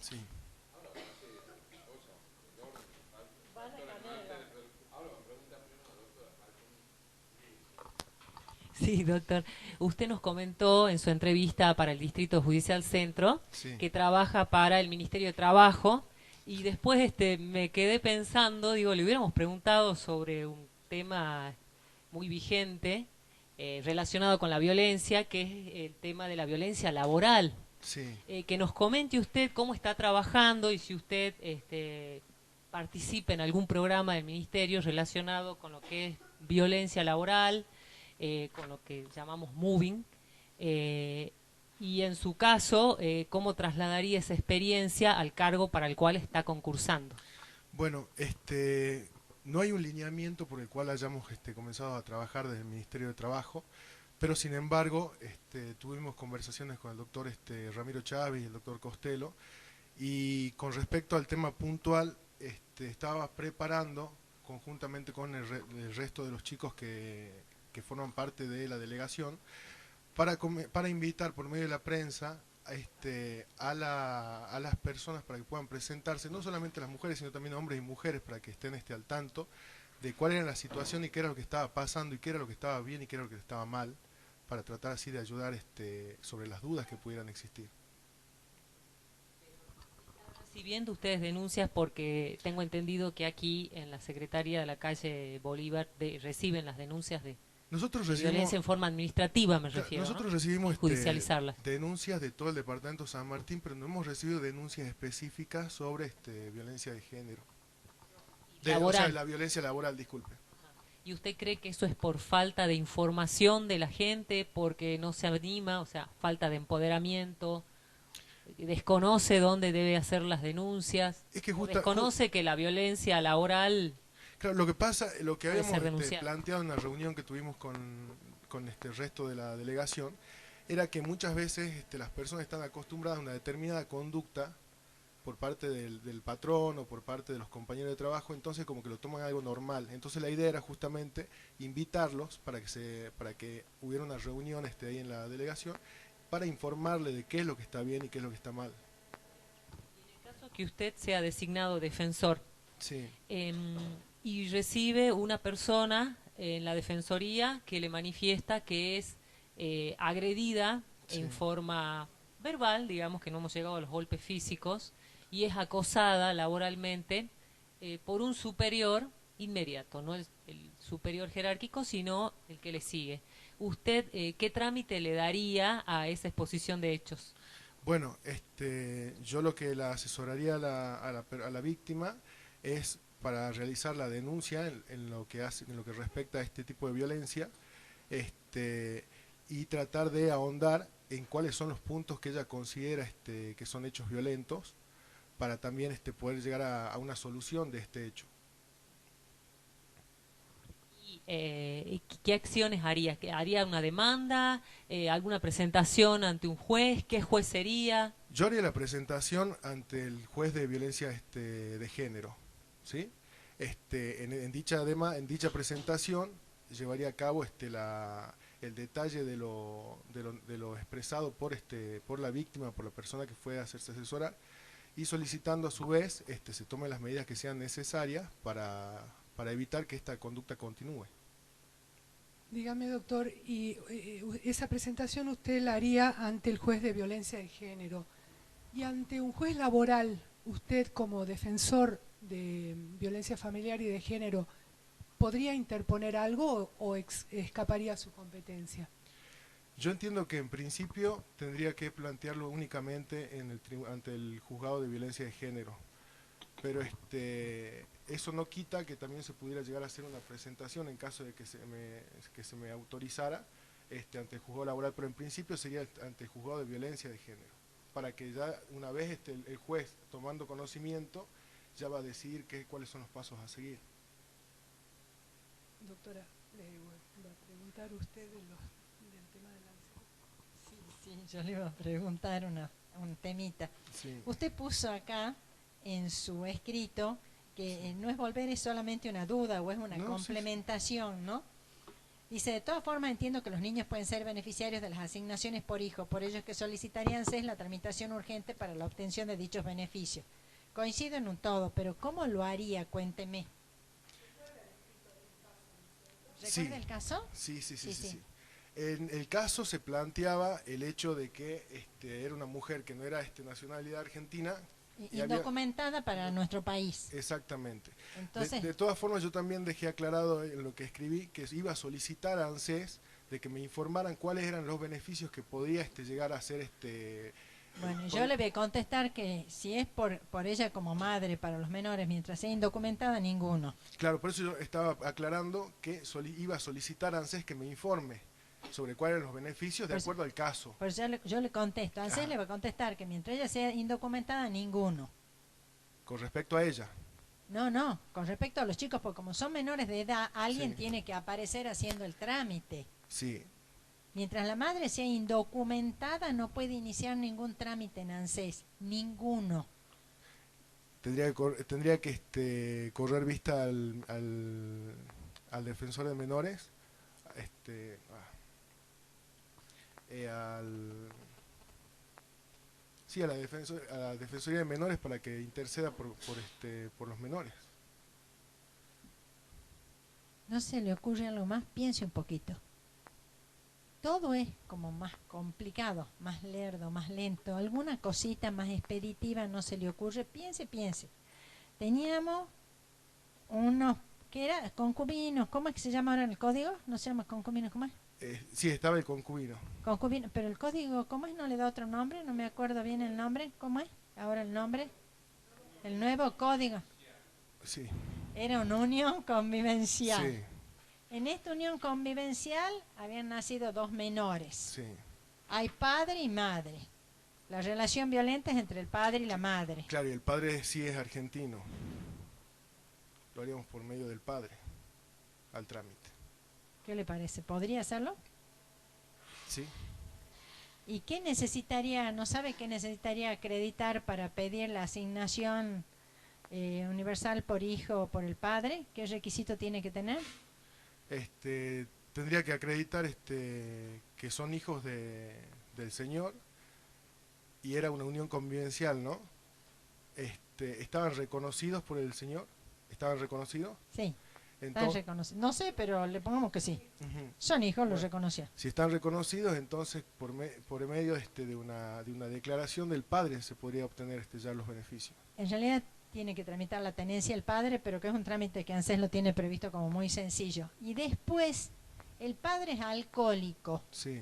Sí. Sí, doctor. Usted nos comentó en su entrevista para el Distrito Judicial Centro Sí. que trabaja para el Ministerio de Trabajo y después me quedé pensando, digo, le hubiéramos preguntado sobre un tema muy vigente relacionado con la violencia, que es el tema de la violencia laboral. Sí. Que nos comente usted cómo está trabajando y si usted participa en algún programa del ministerio relacionado con lo que es violencia laboral, con lo que llamamos moving, eh, y en su caso, cómo trasladaría esa experiencia al cargo para el cual está concursando. Bueno, no hay un lineamiento por el cual hayamos comenzado a trabajar desde el Ministerio de Trabajo, pero sin embargo tuvimos conversaciones con el doctor Ramiro Chávez y el doctor Costello, y con respecto al tema puntual, estaba preparando conjuntamente con el resto de los chicos que forman parte de la delegación para invitar por medio de la prensa a las personas para que puedan presentarse, no solamente las mujeres, sino también hombres y mujeres, para que estén al tanto de cuál era la situación y qué era lo que estaba pasando y qué era lo que estaba bien y qué era lo que estaba mal, para tratar así de ayudar sobre las dudas que pudieran existir. Recibiendo ustedes denuncias porque tengo entendido que aquí en la Secretaría de la calle Bolívar reciben las denuncias Nosotros de recibimos violencia en forma administrativa, me refiero, ¿no? Nosotros Sin recibimos judicializarlas. denuncias de todo el departamento San Martín, pero no hemos recibido denuncias específicas sobre violencia de género. O sea, Laboral. la violencia laboral, disculpe. ¿Y usted cree que eso es por falta de información de la gente, porque no se anima, o sea, falta de empoderamiento, desconoce dónde debe hacer las denuncias, Es que o desconoce que la violencia laboral claro, lo que pasa, lo que puede habíamos ser denunciada? planteado en la reunión que tuvimos con el resto de la delegación, era que muchas veces las personas están acostumbradas a una determinada conducta por parte del patrón o por parte de los compañeros de trabajo, entonces como que lo toman algo normal. Entonces la idea era justamente invitarlos para que hubiera una reunión ahí en la delegación para informarle de qué es lo que está bien y qué es lo que está mal. En el caso que usted sea designado defensor Sí, em, y recibe una persona en la defensoría que le manifiesta que es agredida sí. en forma verbal, digamos que no hemos llegado a los golpes físicos, y es acosada laboralmente por un superior inmediato, no el superior jerárquico, sino el que le sigue. ¿Usted qué trámite le daría a esa exposición de hechos? Bueno, yo lo que la asesoraría a la víctima es para realizar la denuncia en lo que respecta a este tipo de violencia, este, y tratar de ahondar en cuáles son los puntos que ella considera que son hechos violentos, para también poder llegar a una solución de este hecho. ¿Y qué acciones haría? ¿Haría una demanda? ¿Alguna presentación ante un juez? ¿Qué juez sería? Yo haría la presentación ante el juez de violencia de género, ¿sí? En dicha presentación llevaría a cabo el detalle de lo expresado por la víctima, por la persona que fue a hacerse asesorar, y solicitando a su vez se tomen las medidas que sean necesarias para evitar que esta conducta continúe. Dígame, doctor, y esa presentación usted la haría ante el juez de violencia de género. Y ante un juez laboral, usted como defensor de violencia familiar y de género, ¿podría interponer algo o escaparía a su competencia? Yo entiendo que en principio tendría que plantearlo únicamente ante el juzgado de violencia de género, pero eso no quita que también se pudiera llegar a hacer una presentación en caso de que se me autorizara ante el juzgado laboral, pero en principio sería ante el juzgado de violencia de género, para que ya una vez el juez tomando conocimiento ya va a decidir cuáles son los pasos a seguir. Doctora, le va a preguntar usted del tema de la ansiedad. Sí, yo le iba a preguntar un temita. Sí. Usted puso acá en su escrito que no es volver, es solamente una duda o es una No, sí, complementación, ¿no? Dice, de todas formas entiendo que los niños pueden ser beneficiarios de las asignaciones por hijo, por ello es que solicitarían CES la tramitación urgente para la obtención de dichos beneficios. Coincido en un todo, pero ¿cómo lo haría? Cuénteme. ¿Recuerda el caso? Sí. En el caso se planteaba el hecho de que era una mujer que no era nacionalidad argentina. Indocumentada para nuestro país. Exactamente. Entonces, de todas formas, yo también dejé aclarado en lo que escribí que iba a solicitar a ANSES de que me informaran cuáles eran los beneficios que podía llegar a ser bueno, yo le voy a contestar que si es por ella como madre para los menores, mientras sea indocumentada, ninguno. Claro, por eso yo estaba aclarando que iba a solicitar a ANSES que me informe sobre cuáles eran los beneficios de acuerdo al caso. Pues yo le contesto, ANSES le va a contestar que mientras ella sea indocumentada, ninguno. Con respecto a ella. No, con respecto a los chicos, porque como son menores de edad, alguien Sí. tiene que aparecer haciendo el trámite. Sí. Mientras la madre sea indocumentada, no puede iniciar ningún trámite en ANSES, ninguno. Tendría que correr vista al defensor de menores, a la defensoría de menores para que interceda por los menores. ¿No se le ocurre algo más? Piense un poquito. Todo es como más complicado, más lerdo, más lento. Alguna cosita más expeditiva no se le ocurre. Piense. Teníamos unos, que era concubinos, ¿cómo es que se llama ahora en el código? ¿No se llama concubinos? ¿Cómo es? Sí, estaba el concubino. Concubino, pero el código, ¿cómo es? ¿No le da otro nombre? No me acuerdo bien el nombre. ¿Cómo es? Ahora el nombre. El nuevo código. Sí. Era una unión convivencial. Sí. En esta unión convivencial habían nacido dos menores. Sí. Hay padre y madre. La relación violenta es entre el padre y la madre. Claro, y el padre sí es argentino. Lo haríamos por medio del padre, al trámite. ¿Qué le parece? ¿Podría hacerlo? Sí. ¿Y qué necesitaría, no sabe qué necesitaría acreditar para pedir la asignación universal por hijo o por el padre? ¿Qué requisito tiene que tener? Tendría que acreditar que son hijos del señor y era una unión convivencial, ¿no? ¿Estaban reconocidos por el señor? ¿Estaban reconocidos? Sí, están reconocidos. No sé, pero le pongamos que sí. Uh-huh. Son hijos, los reconoció. Si están reconocidos, entonces por medio de una declaración del padre se podría obtener ya los beneficios. En realidad tiene que tramitar la tenencia el padre, pero que es un trámite que ANSES lo tiene previsto como muy sencillo. Y después, el padre es alcohólico. Sí.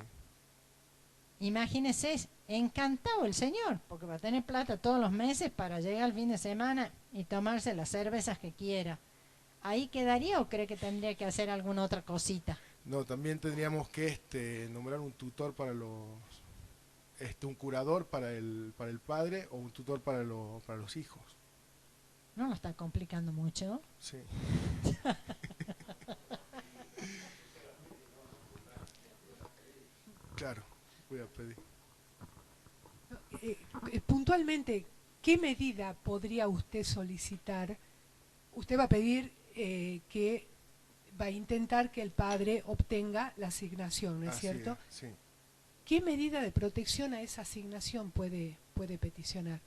Imagínese, encantado el señor, porque va a tener plata todos los meses para llegar al fin de semana y tomarse las cervezas que quiera. ¿Ahí quedaría o cree que tendría que hacer alguna otra cosita? No, también tendríamos que nombrar un tutor para un curador para el padre o un tutor para los hijos. ¿No lo está complicando mucho? Sí. Claro, voy a pedir. Puntualmente, ¿qué medida podría usted solicitar? Usted va a pedir que va a intentar que el padre obtenga la asignación, ¿no es cierto? Sí. ¿Qué medida de protección a esa asignación puede peticionar?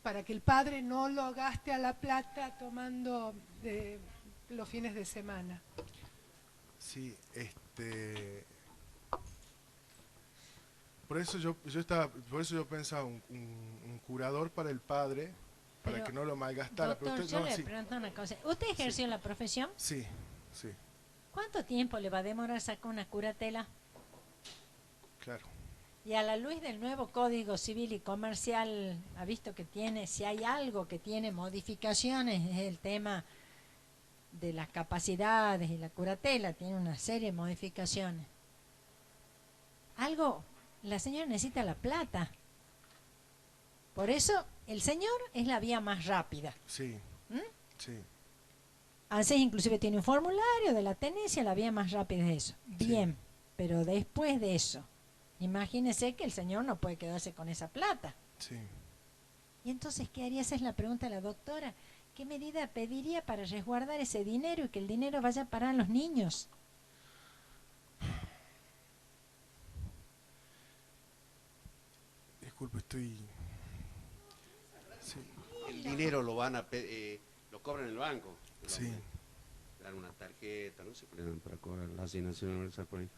Para que el padre no lo gaste a la plata tomando los fines de semana. Sí, por eso yo pensaba un curador para el padre, para que no lo malgastara. Doctor, pero yo le pregunto una cosa. ¿Usted ejerció la profesión? Sí. ¿Cuánto tiempo le va a demorar sacar una curatela? Claro. Y a la luz del nuevo Código Civil y Comercial, ha visto que tiene, si hay algo que tiene modificaciones, es el tema de las capacidades y la curatela, tiene una serie de modificaciones. La señora necesita la plata. Por eso, el señor es la vía más rápida. Sí. Sí. ANSES inclusive tiene un formulario de la tenencia, la vía más rápida es eso. Bien, sí. Pero después de eso, imagínese que el señor no puede quedarse con esa plata. Sí. Y entonces, ¿qué haría? Esa es la pregunta de la doctora. ¿qué medida pediría para resguardar ese dinero y que el dinero vaya a parar a los niños? Disculpe, estoy... Sí, El dinero lo van a lo cobran en el banco. sí. Dan una tarjeta, no sé qué le dan para cobrar la asignación universal por hijo.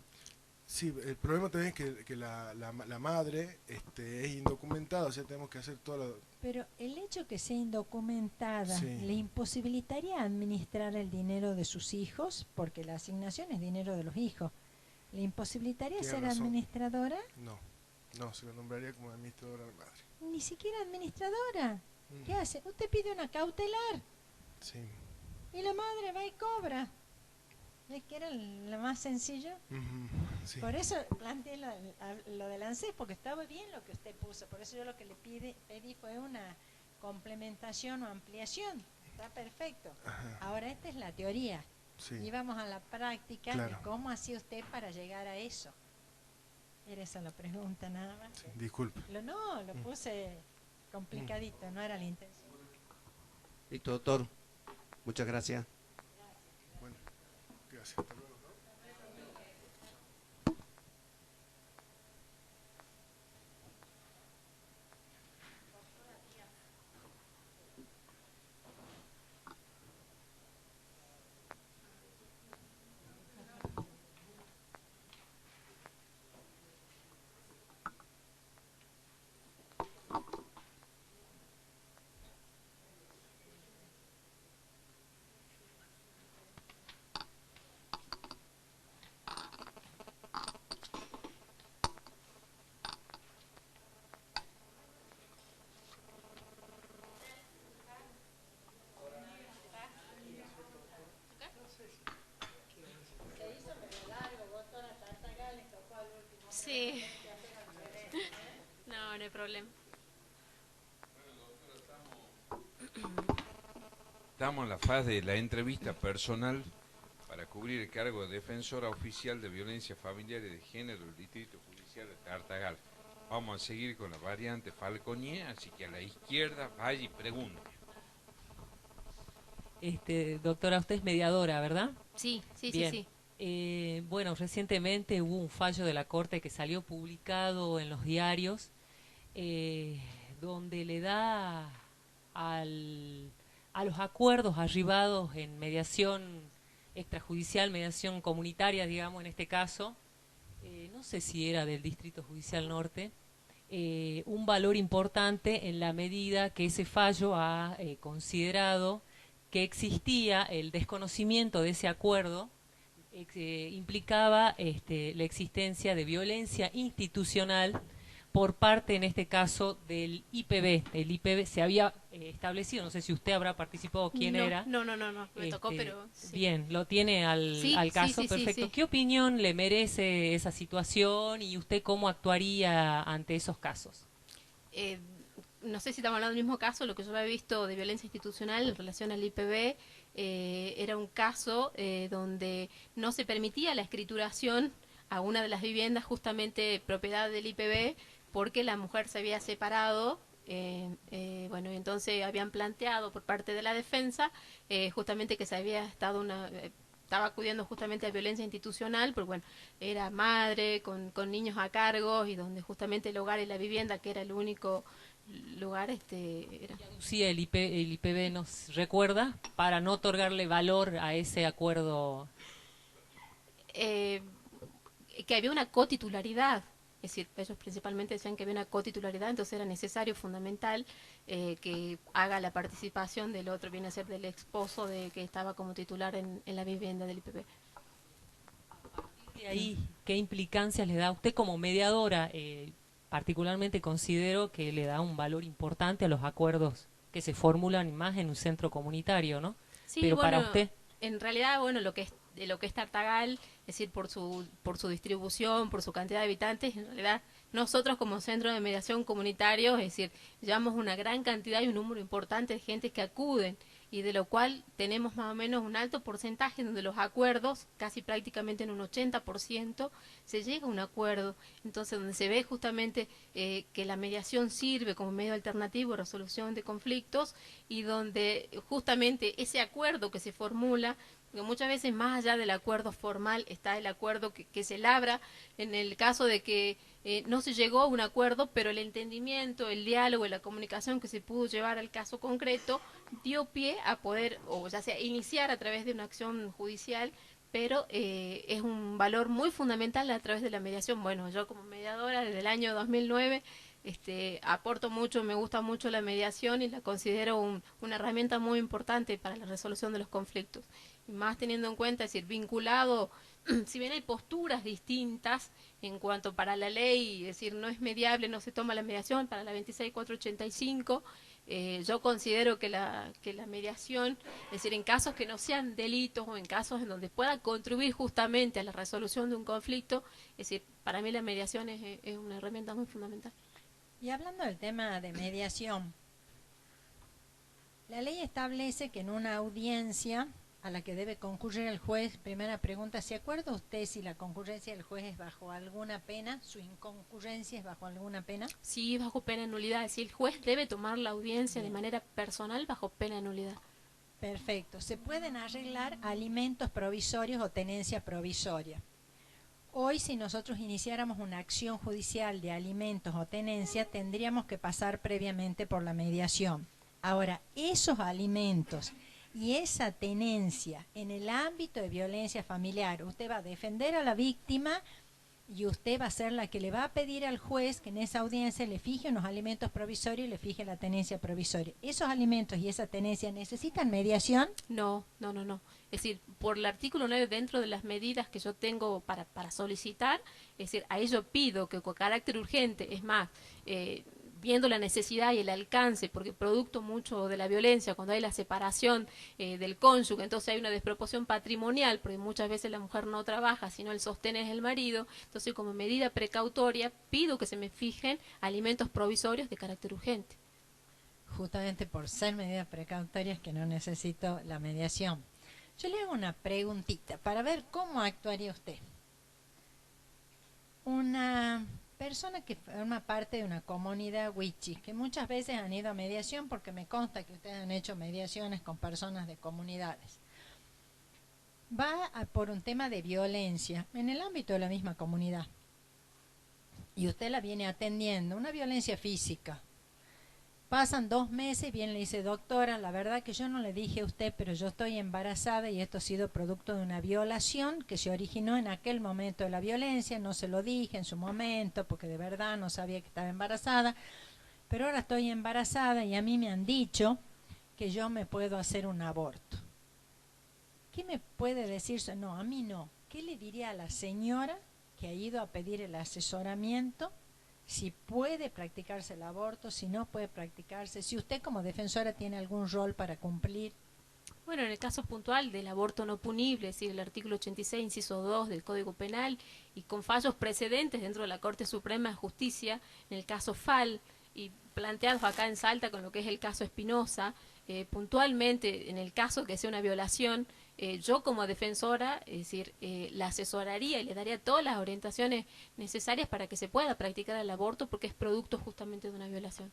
Sí, el problema también es que la madre es indocumentada, o sea, tenemos que hacer todo lo... Pero el hecho que sea indocumentada Sí. le imposibilitaría administrar el dinero de sus hijos, porque la asignación es dinero de los hijos. ¿Le imposibilitaría Tiene ser razón. administradora? No, se lo nombraría como administradora de madre. Ni siquiera administradora. Mm, ¿Qué hace? Usted pide una cautelar Sí. y la madre va y cobra. ¿Es que era lo más sencillo? Ujú, sí. Por eso planteé lo del ANSES, porque estaba bien lo que usted puso. Por eso yo lo que le pedí fue una complementación o ampliación. Está perfecto. Ajá, Ahora esta es la teoría. sí. Y vamos a la práctica Claro. de cómo hacía usted para llegar a eso. Era esa la pregunta nada más. Sí, disculpe. Lo puse complicadito, no era la intención. Listo, doctor. Muchas gracias. Bueno, gracias. Hasta luego. Sí. No, no hay problema. Estamos en la fase de la entrevista personal para cubrir el cargo de defensora oficial de violencia familiar y de género del Distrito Judicial de Tartagal. Vamos a seguir con la variante Falconier, así que a la izquierda vaya y pregunte. Doctora, usted es mediadora, ¿verdad? Sí, sí, Bien. sí, sí. Bueno, recientemente hubo un fallo de la Corte que salió publicado en los diarios, donde le da a los acuerdos arribados en mediación extrajudicial, mediación comunitaria, digamos, en este caso, no sé si era del Distrito Judicial Norte, un valor importante en la medida que ese fallo ha considerado que existía el desconocimiento de ese acuerdo, implicaba la existencia de violencia institucional por parte, en este caso, del IPB. El IPB se había establecido, no sé si usted habrá participado, quién No, era. No, me tocó, pero sí. Bien, lo tiene Sí, al caso, sí, perfecto. sí. ¿Qué opinión le merece esa situación y usted cómo actuaría ante esos casos? No sé si estamos hablando del mismo caso. Lo que yo había visto de violencia institucional en relación al IPB era un caso donde no se permitía la escrituración a una de las viviendas justamente propiedad del IPB porque la mujer se había separado. Bueno, y entonces habían planteado por parte de la defensa justamente que se había estado estaba acudiendo justamente a violencia institucional, porque bueno, era madre con niños a cargo y donde justamente el hogar y la vivienda, que era el único lugar, era. Sí, el IPB nos recuerda para no otorgarle valor a ese acuerdo. Que había una cotitularidad. Es decir, ellos principalmente decían que había una cotitularidad, entonces era necesario, fundamental, que haga la participación del otro, viene a ser del esposo de que estaba como titular en la vivienda del IPB. ¿Y ahí qué implicancias le da a usted como mediadora? Particularmente considero que le da un valor importante a los acuerdos que se formulan más en un centro comunitario, ¿no? Sí, pero bueno, para usted... En realidad, bueno, lo que es Tartagal, es decir, por su distribución, por su cantidad de habitantes, en realidad nosotros como centro de mediación comunitario, es decir, llevamos una gran cantidad y un número importante de gente que acuden y de lo cual tenemos más o menos un alto porcentaje donde los acuerdos, casi prácticamente en un 80%, se llega a un acuerdo. Entonces, donde se ve justamente que la mediación sirve como medio alternativo de resolución de conflictos y donde justamente ese acuerdo que se formula, porque muchas veces más allá del acuerdo formal está el acuerdo que se labra en el caso de que no se llegó a un acuerdo, pero el entendimiento, el diálogo y la comunicación que se pudo llevar al caso concreto dio pie a poder, o ya sea iniciar a través de una acción judicial, pero es un valor muy fundamental a través de la mediación. Bueno, yo como mediadora desde el año 2009 aporto mucho, me gusta mucho la mediación y la considero una herramienta muy importante para la resolución de los conflictos. Y más teniendo en cuenta, es decir, vinculado, si bien hay posturas distintas en cuanto para la ley, es decir, no es mediable, no se toma la mediación para la 26485, yo considero que la mediación, es decir, en casos que no sean delitos o en casos en donde pueda contribuir justamente a la resolución de un conflicto, es decir, para mí la mediación es una herramienta muy fundamental. Y hablando del tema de mediación, la ley establece que en una audiencia a la que debe concurrir el juez, primera pregunta, ¿se acuerda usted si la concurrencia del juez es bajo alguna pena, su inconcurrencia es bajo alguna pena? Sí, bajo pena de nulidad, es decir, el juez debe tomar la audiencia de manera personal bajo pena de nulidad. Perfecto. ¿Se pueden arreglar alimentos provisorios o tenencia provisoria? Hoy, si nosotros iniciáramos una acción judicial de alimentos o tenencia, tendríamos que pasar previamente por la mediación. Ahora, esos alimentos y esa tenencia en el ámbito de violencia familiar, usted va a defender a la víctima y usted va a ser la que le va a pedir al juez que en esa audiencia le fije unos alimentos provisorios y le fije la tenencia provisoria. ¿Esos alimentos y esa tenencia necesitan mediación? No. Es decir, por el artículo 9, dentro de las medidas que yo tengo para solicitar, es decir, a ello pido que con carácter urgente, es más, viendo la necesidad y el alcance, porque producto mucho de la violencia, cuando hay la separación del cónyuge, entonces hay una desproporción patrimonial, porque muchas veces la mujer no trabaja, sino el sostén es el marido, entonces como medida precautoria pido que se me fijen alimentos provisorios de carácter urgente. Justamente por ser medidas precautorias que no necesito la mediación. Yo le hago una preguntita para ver cómo actuaría usted. Una persona que forma parte de una comunidad wichí, que muchas veces han ido a mediación, porque me consta que ustedes han hecho mediaciones con personas de comunidades, va por un tema de violencia en el ámbito de la misma comunidad y usted la viene atendiendo, una violencia física. Pasan 2 meses y bien le dice, doctora, la verdad que yo no le dije a usted, pero yo estoy embarazada y esto ha sido producto de una violación que se originó en aquel momento de la violencia, no se lo dije en su momento porque de verdad no sabía que estaba embarazada, pero ahora estoy embarazada y a mí me han dicho que yo me puedo hacer un aborto. ¿Qué me puede decir? No, a mí no. ¿Qué le diría a la señora que ha ido a pedir el asesoramiento? Si puede practicarse el aborto, si no puede practicarse, si usted como defensora tiene algún rol para cumplir. Bueno, en el caso puntual del aborto no punible, es decir, el artículo 86, inciso 2 del Código Penal, y con fallos precedentes dentro de la Corte Suprema de Justicia, en el caso FAL, y planteados acá en Salta con lo que es el caso Espinosa, puntualmente en el caso que sea una violación, yo como defensora, es decir, la asesoraría y le daría todas las orientaciones necesarias para que se pueda practicar el aborto porque es producto justamente de una violación.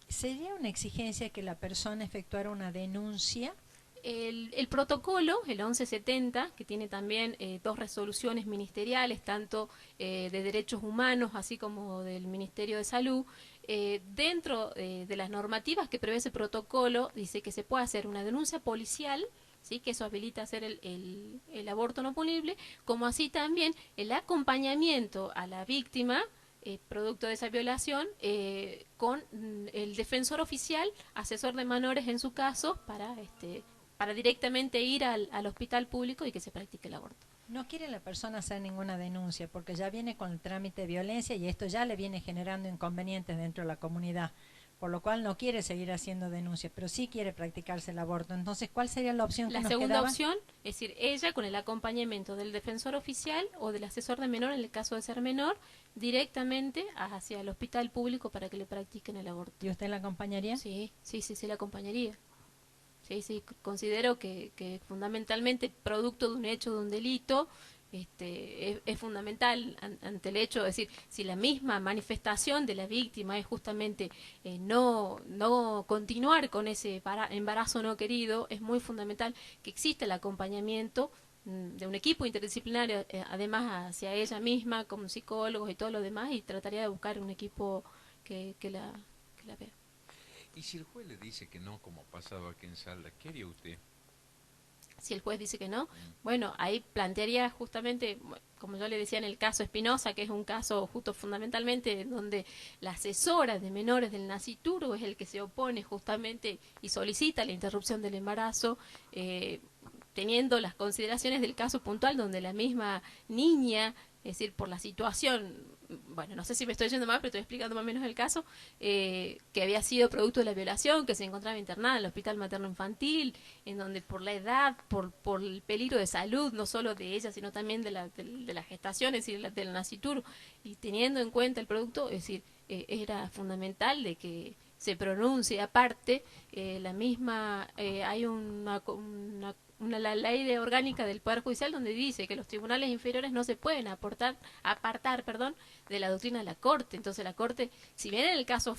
¿Sería una exigencia que la persona efectuara una denuncia? El protocolo, el 1170, que tiene también 2 resoluciones ministeriales, tanto de derechos humanos así como del Ministerio de Salud, dentro de las normativas que prevé ese protocolo, dice que se puede hacer una denuncia policial, ¿sí? Que eso habilita hacer el aborto no punible, como así también el acompañamiento a la víctima, producto de esa violación, con el defensor oficial, asesor de menores en su caso, para directamente ir al hospital público y que se practique el aborto. No quiere la persona hacer ninguna denuncia porque ya viene con el trámite de violencia y esto ya le viene generando inconvenientes dentro de la comunidad, por lo cual no quiere seguir haciendo denuncias, pero sí quiere practicarse el aborto. Entonces, ¿cuál sería la opción que nos quedaba? La segunda opción, es decir, ella con el acompañamiento del defensor oficial o del asesor de menor, en el caso de ser menor, directamente hacia el hospital público para que le practiquen el aborto. ¿Y usted la acompañaría? Sí, la acompañaría. Sí, sí, considero que fundamentalmente producto de un hecho, de un delito, es fundamental ante el hecho, es decir, si la misma manifestación de la víctima es justamente no continuar con ese embarazo no querido, es muy fundamental que exista el acompañamiento de un equipo interdisciplinario, además hacia ella misma, como psicólogos y todo lo demás, y trataría de buscar un equipo que la vea. Y si el juez le dice que no, como ha pasado aquí en Salda, ¿qué haría usted? Si el juez dice que no, bueno, ahí plantearía justamente, como yo le decía en el caso Espinosa, que es un caso justo fundamentalmente donde la asesora de menores del Nasituro es el que se opone justamente y solicita la interrupción del embarazo, teniendo las consideraciones del caso puntual donde la misma niña, es decir, por la situación, bueno, no sé si me estoy yendo mal, pero estoy explicando más o menos el caso, que había sido producto de la violación, que se encontraba internada en el hospital materno-infantil, en donde por la edad, por el peligro de salud, no solo de ella, sino también de la gestación, es decir, del nacituro, y teniendo en cuenta el producto, es decir, era fundamental de que se pronuncie aparte la misma, hay la ley de orgánica del Poder Judicial donde dice que los tribunales inferiores no se pueden apartar, de la doctrina de la Corte. Entonces la Corte, si bien en el caso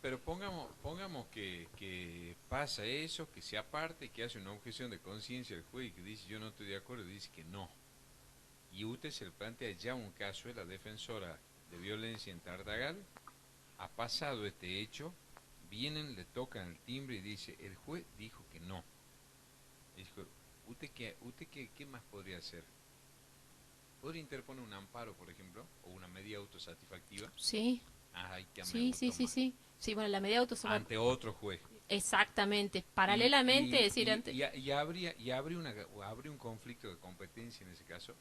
Pero pongamos que pasa eso, que se aparte, que hace una objeción de conciencia al juez y que dice yo no estoy de acuerdo, y dice que no. Y usted se le plantea ya un caso, es la defensora de violencia en Tartagal, ha pasado este hecho, vienen, le tocan el timbre y dice, el juez dijo que no. Dijo, ¿qué más podría hacer? ¿Podría interponer un amparo, por ejemplo, o una medida autosatisfactiva? Sí. Ay, que Sí, me sí, gustó sí, más. sí. Sí, bueno, la medida autosatisfactiva. Ante otro juez. Exactamente. Paralelamente, es decir, habría un conflicto de competencia en ese caso.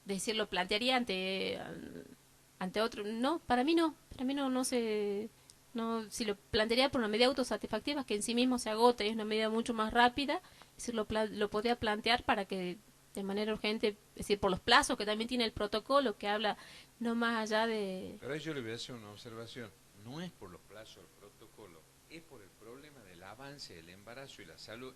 Decirlo, plantearía ante otro. No, para mí no. Para mí no se. No, si lo plantearía por una medida autosatisfactiva que en sí mismo se agota y es una medida mucho más rápida, es decir, lo podría plantear para que de manera urgente, es decir, por los plazos que también tiene el protocolo que habla no más allá de... Pero yo le voy a hacer una observación. No es por los plazos del protocolo, es por el problema del avance del embarazo y la salud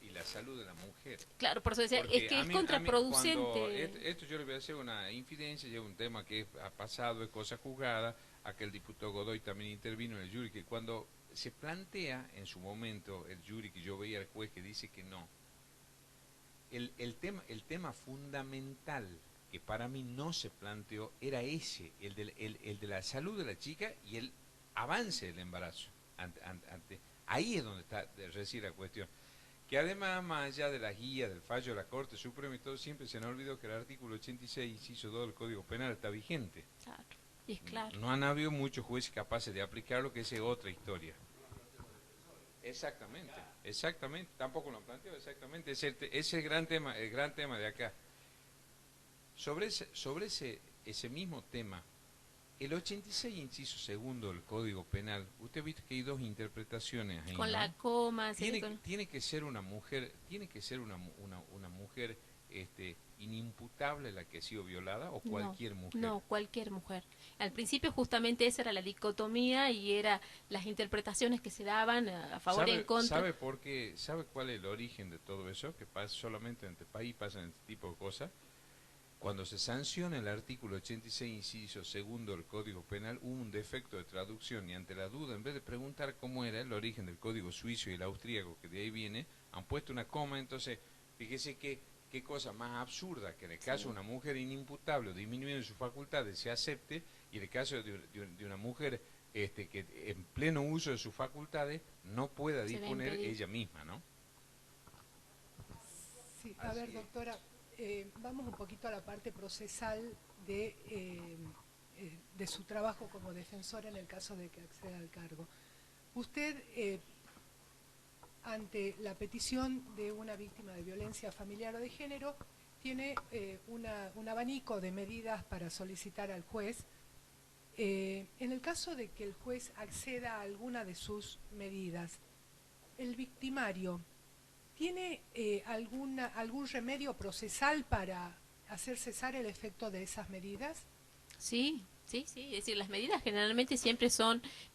de la mujer. Claro, por eso decía, Porque es que es contraproducente. Esto yo le voy a hacer una infidencia, lleva un tema que ha pasado, es cosa juzgada, aquel diputado Godoy también intervino en el jury, que cuando se plantea en su momento el jury, que yo veía al juez que dice que no, el tema fundamental que para mí no se planteó era ese, el de la salud de la chica y el avance del embarazo. Ahí es donde reside la cuestión. Que además, más allá de la guía, del fallo de la Corte Suprema y todo, siempre se nos olvidó que el artículo 86, inciso 2 del Código Penal está vigente. Claro, y es claro. No han habido muchos jueces capaces de aplicarlo, que esa es otra historia. Exactamente, tampoco lo han planteado, exactamente, ese es el gran tema de acá. Sobre ese mismo tema, el 86 inciso segundo del Código Penal, usted ha visto que hay dos interpretaciones ahí, con ¿no? la coma, Tiene que ser una mujer, una mujer inimputable la que ha sido violada, o cualquier mujer. No, cualquier mujer. Al principio justamente esa era la dicotomía y era las interpretaciones que se daban a favor y en contra. ¿Sabe por qué? ¿Sabe cuál es el origen de todo eso? Que pasa solamente en este país, pasan este tipo de cosas. Cuando se sanciona el artículo 86, inciso segundo del Código Penal, hubo un defecto de traducción y ante la duda, en vez de preguntar cómo era el origen del Código Suizo y el austríaco, que de ahí viene, han puesto una coma. Entonces, fíjese qué cosa más absurda, que en el caso de una mujer inimputable o disminuyendo sus facultades se acepte, y en el caso de una mujer que en pleno uso de sus facultades no pueda disponer ella misma, ¿no? Sí, a ver, doctora, vamos un poquito a la parte procesal de su trabajo como defensora en el caso de que acceda al cargo. Usted, ante la petición de una víctima de violencia familiar o de género, tiene un abanico de medidas para solicitar al juez. En el caso de que el juez acceda a alguna de sus medidas, el victimario ¿tiene algún remedio procesal para hacer cesar el efecto de esas medidas? Sí, Sí, sí, es decir, las medidas generalmente siempre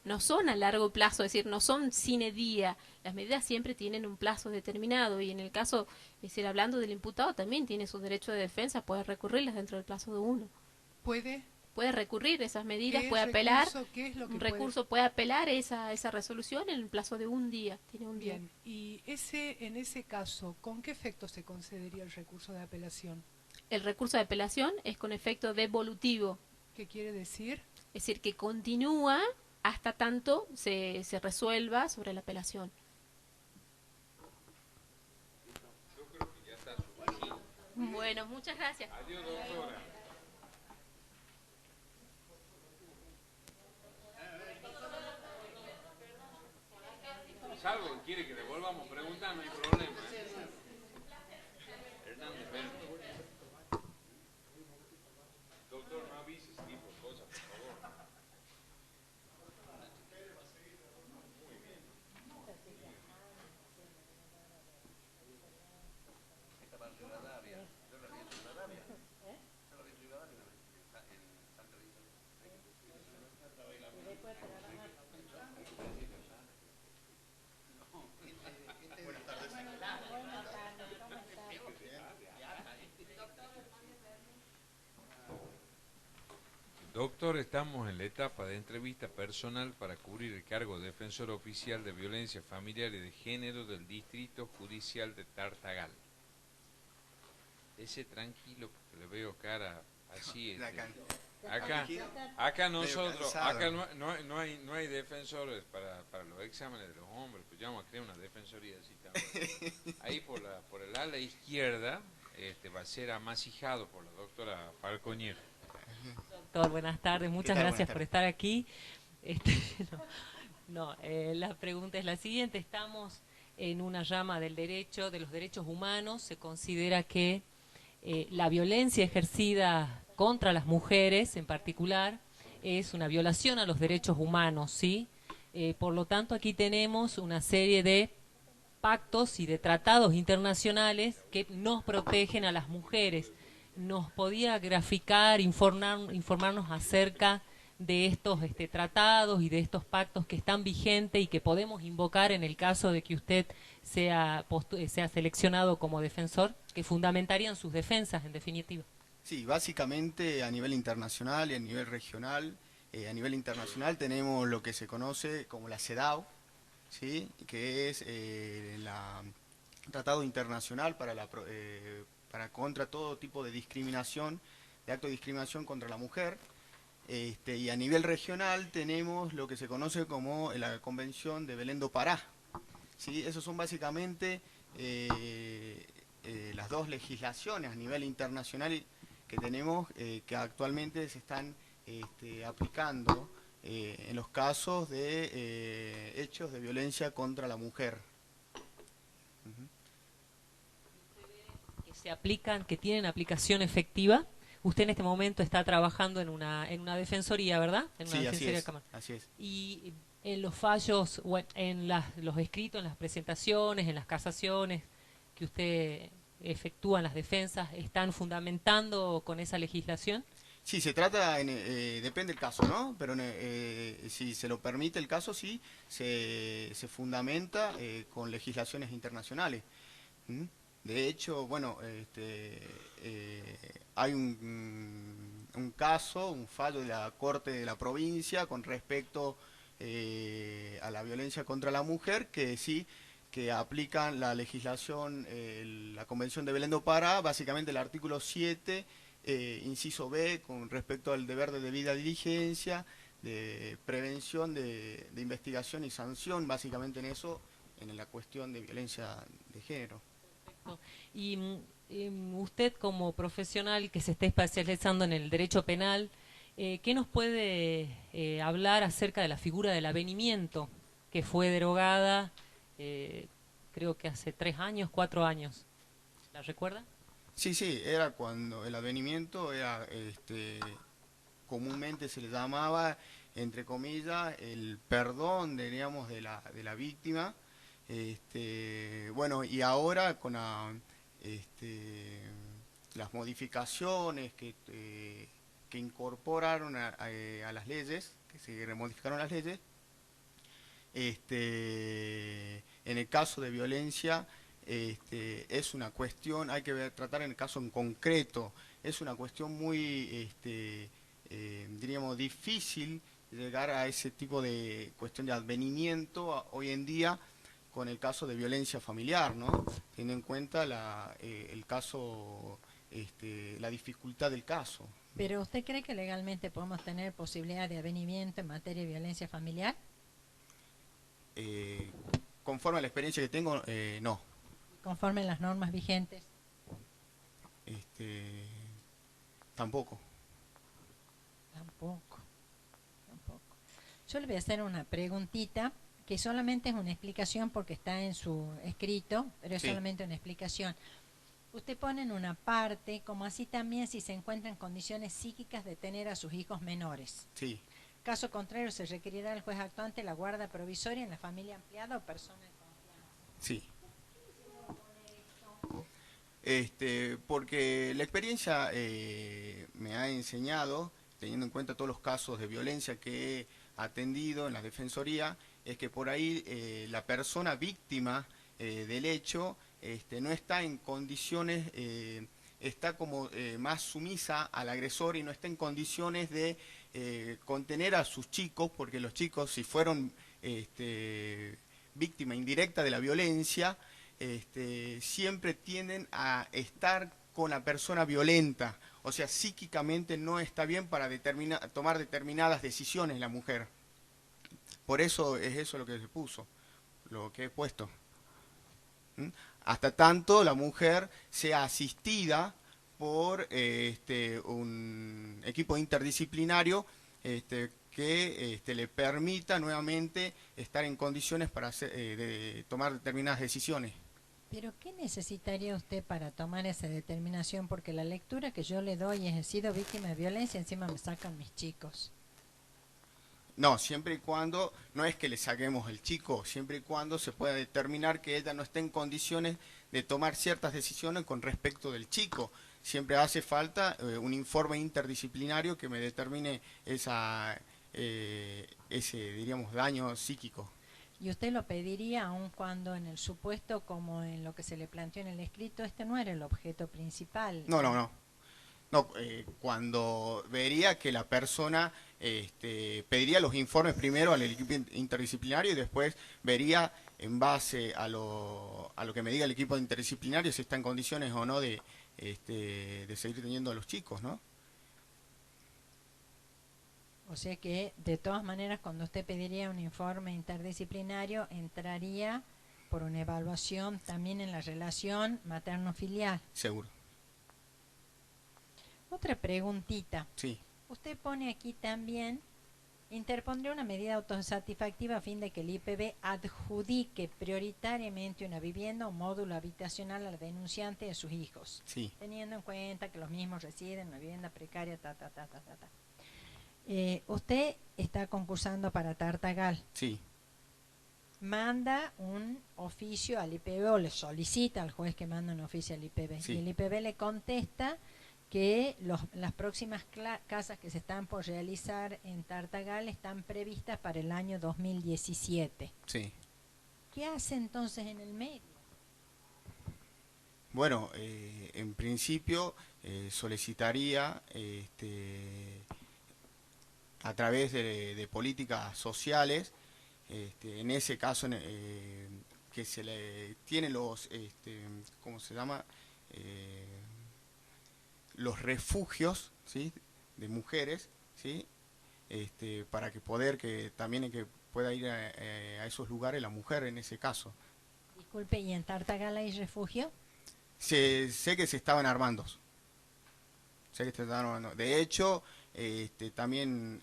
no son a largo plazo, es decir, no son sine día, las medidas siempre tienen un plazo determinado y en el caso, es decir, hablando del imputado también tiene su derecho de defensa, puede recurrirlas dentro del plazo de uno. Puede recurrir esas medidas, puede apelar, ¿Qué es lo que un recurso puede apelar esa resolución en el plazo de un día, tiene un día. Bien, y en ese caso, ¿con qué efecto se concedería el recurso de apelación? El recurso de apelación es con efecto devolutivo. ¿Qué quiere decir? Es decir, que continúa hasta tanto se resuelva sobre la apelación. Bueno, muchas gracias. Adiós, doctora. Salvo quiere que le volvamos a preguntar, no hay problema. Hernández, ven. Doctor, no avise ese tipo de cosas, por favor. Doctor, estamos en la etapa de entrevista personal para cubrir el cargo de defensor oficial de violencia familiar y de género del Distrito Judicial de Tartagal. Ese tranquilo que le veo cara así. Acá nosotros, acá no hay defensores para los exámenes de los hombres, pues ya vamos a crear una defensoría así también. Ahí por el ala izquierda va a ser amasijado por la doctora Falcoñer. Doctor, buenas tardes, muchas gracias por estar aquí. La pregunta es la siguiente: estamos en una rama del derecho, de los derechos humanos. Se considera que la violencia ejercida contra las mujeres, en particular, es una violación a los derechos humanos, ¿sí? Por lo tanto, aquí tenemos una serie de pactos y de tratados internacionales que nos protegen a las mujeres. ¿Nos podía graficar, informarnos acerca de estos tratados y de estos pactos que están vigentes y que podemos invocar en el caso de que usted sea seleccionado como defensor, que fundamentarían sus defensas, en definitiva? Sí, básicamente a nivel internacional y a nivel regional. A nivel internacional tenemos lo que se conoce como la CEDAW, ¿sí? Que es el Tratado Internacional para contra todo tipo de discriminación, de acto de discriminación contra la mujer. Y a nivel regional tenemos lo que se conoce como la Convención de Belén do Pará, ¿sí? Esos son básicamente las dos legislaciones a nivel internacional que tenemos, que actualmente se están aplicando en los casos de hechos de violencia contra la mujer. Que se aplican, que tienen aplicación efectiva. Usted en este momento está trabajando en una defensoría, ¿verdad? En una defensoría de Cámara. Así es. Y en los fallos, en los escritos, en las presentaciones, en las casaciones que usted efectúa en las defensas, ¿están fundamentando con esa legislación? Sí, se trata, depende del caso, ¿no? Pero si se lo permite el caso, sí, se fundamenta con legislaciones internacionales. De hecho, bueno, hay un caso, un fallo de la Corte de la provincia con respecto a la violencia contra la mujer, que sí, que aplican la legislación, la Convención de Belén do Pará, básicamente el artículo 7, inciso B, con respecto al deber de debida diligencia, de prevención, de investigación y sanción, básicamente en eso, en la cuestión de violencia de género. Perfecto. Y usted como profesional que se está especializando en el derecho penal, ¿qué nos puede hablar acerca de la figura del avenimiento que fue derogada, creo que hace 3 años, 4 años? ¿La recuerda? Sí, sí, era cuando el avenimiento era, comúnmente se le llamaba, entre comillas, el perdón, diríamos, de la víctima. Bueno, y ahora con las modificaciones que que incorporaron a las leyes, que se remodificaron las leyes. En el caso de violencia, es una cuestión, hay que tratar en el caso en concreto, es una cuestión muy, diríamos, difícil llegar a ese tipo de cuestión de advenimiento hoy en día con el caso de violencia familiar, ¿no? Teniendo en cuenta el caso, la dificultad del caso. ¿Pero usted cree que legalmente podemos tener posibilidad de advenimiento en materia de violencia familiar? Conforme a la experiencia que tengo, no. ¿Conforme a las normas vigentes? Tampoco. Tampoco. Yo le voy a hacer una preguntita que solamente es una explicación porque está en su escrito, pero es solamente una explicación. Usted pone en una parte, como así también si se encuentra en condiciones psíquicas de tener a sus hijos menores. Sí. Caso contrario, se requerirá al juez actuante la guarda provisoria en la familia ampliada o persona de confianza. Sí. Porque la experiencia me ha enseñado, teniendo en cuenta todos los casos de violencia que he atendido en la defensoría, es que por ahí la persona víctima del hecho no está en condiciones, está como más sumisa al agresor y no está en condiciones de contener a sus chicos, porque los chicos, si fueron víctima indirecta de la violencia, siempre tienden a estar con la persona violenta, o sea, psíquicamente no está bien para tomar determinadas decisiones la mujer. Por eso es eso lo que se puso, lo que he puesto. Hasta tanto la mujer sea asistida por un equipo interdisciplinario que le permita nuevamente estar en condiciones para de tomar determinadas decisiones. ¿Pero qué necesitaría usted para tomar esa determinación? Porque la lectura que yo le doy es: he sido víctima de violencia, encima me sacan mis chicos. No, siempre y cuando, no es que le saquemos el chico, siempre y cuando se pueda determinar que ella no esté en condiciones de tomar ciertas decisiones con respecto del chico. Siempre hace falta un informe interdisciplinario que me determine ese, diríamos, daño psíquico. ¿Y usted lo pediría aun cuando en el supuesto, como en lo que se le planteó en el escrito, no era el objeto principal? No, cuando vería que la persona pediría los informes primero al equipo interdisciplinario y después vería en base a lo que me diga el equipo interdisciplinario si está en condiciones o no de seguir teniendo a los chicos, ¿no? O sea que, de todas maneras, cuando usted pediría un informe interdisciplinario, entraría por una evaluación también en la relación materno-filial. Seguro. Otra preguntita. Sí. Usted pone aquí también: interpondré una medida autosatisfactiva a fin de que el IPB adjudique prioritariamente una vivienda o módulo habitacional al denunciante y a sus hijos, sí, teniendo en cuenta que los mismos residen en una vivienda precaria, usted está concursando para Tartagal. Sí. Manda un oficio al IPB, o le solicita al juez que manda un oficio al IPB. Sí. Y el IPB le contesta que las próximas casas que se están por realizar en Tartagal están previstas para el año 2017. Sí. ¿Qué hace entonces en el medio? Bueno, en principio solicitaría a través de políticas sociales, en ese caso que se le tienen los, ¿cómo se llama? Los refugios, ¿sí?, de mujeres, ¿sí?, para que también que pueda ir a esos lugares la mujer en ese caso. Disculpe, ¿y en Tartagal hay refugio? Sé que se estaban armando. De hecho, también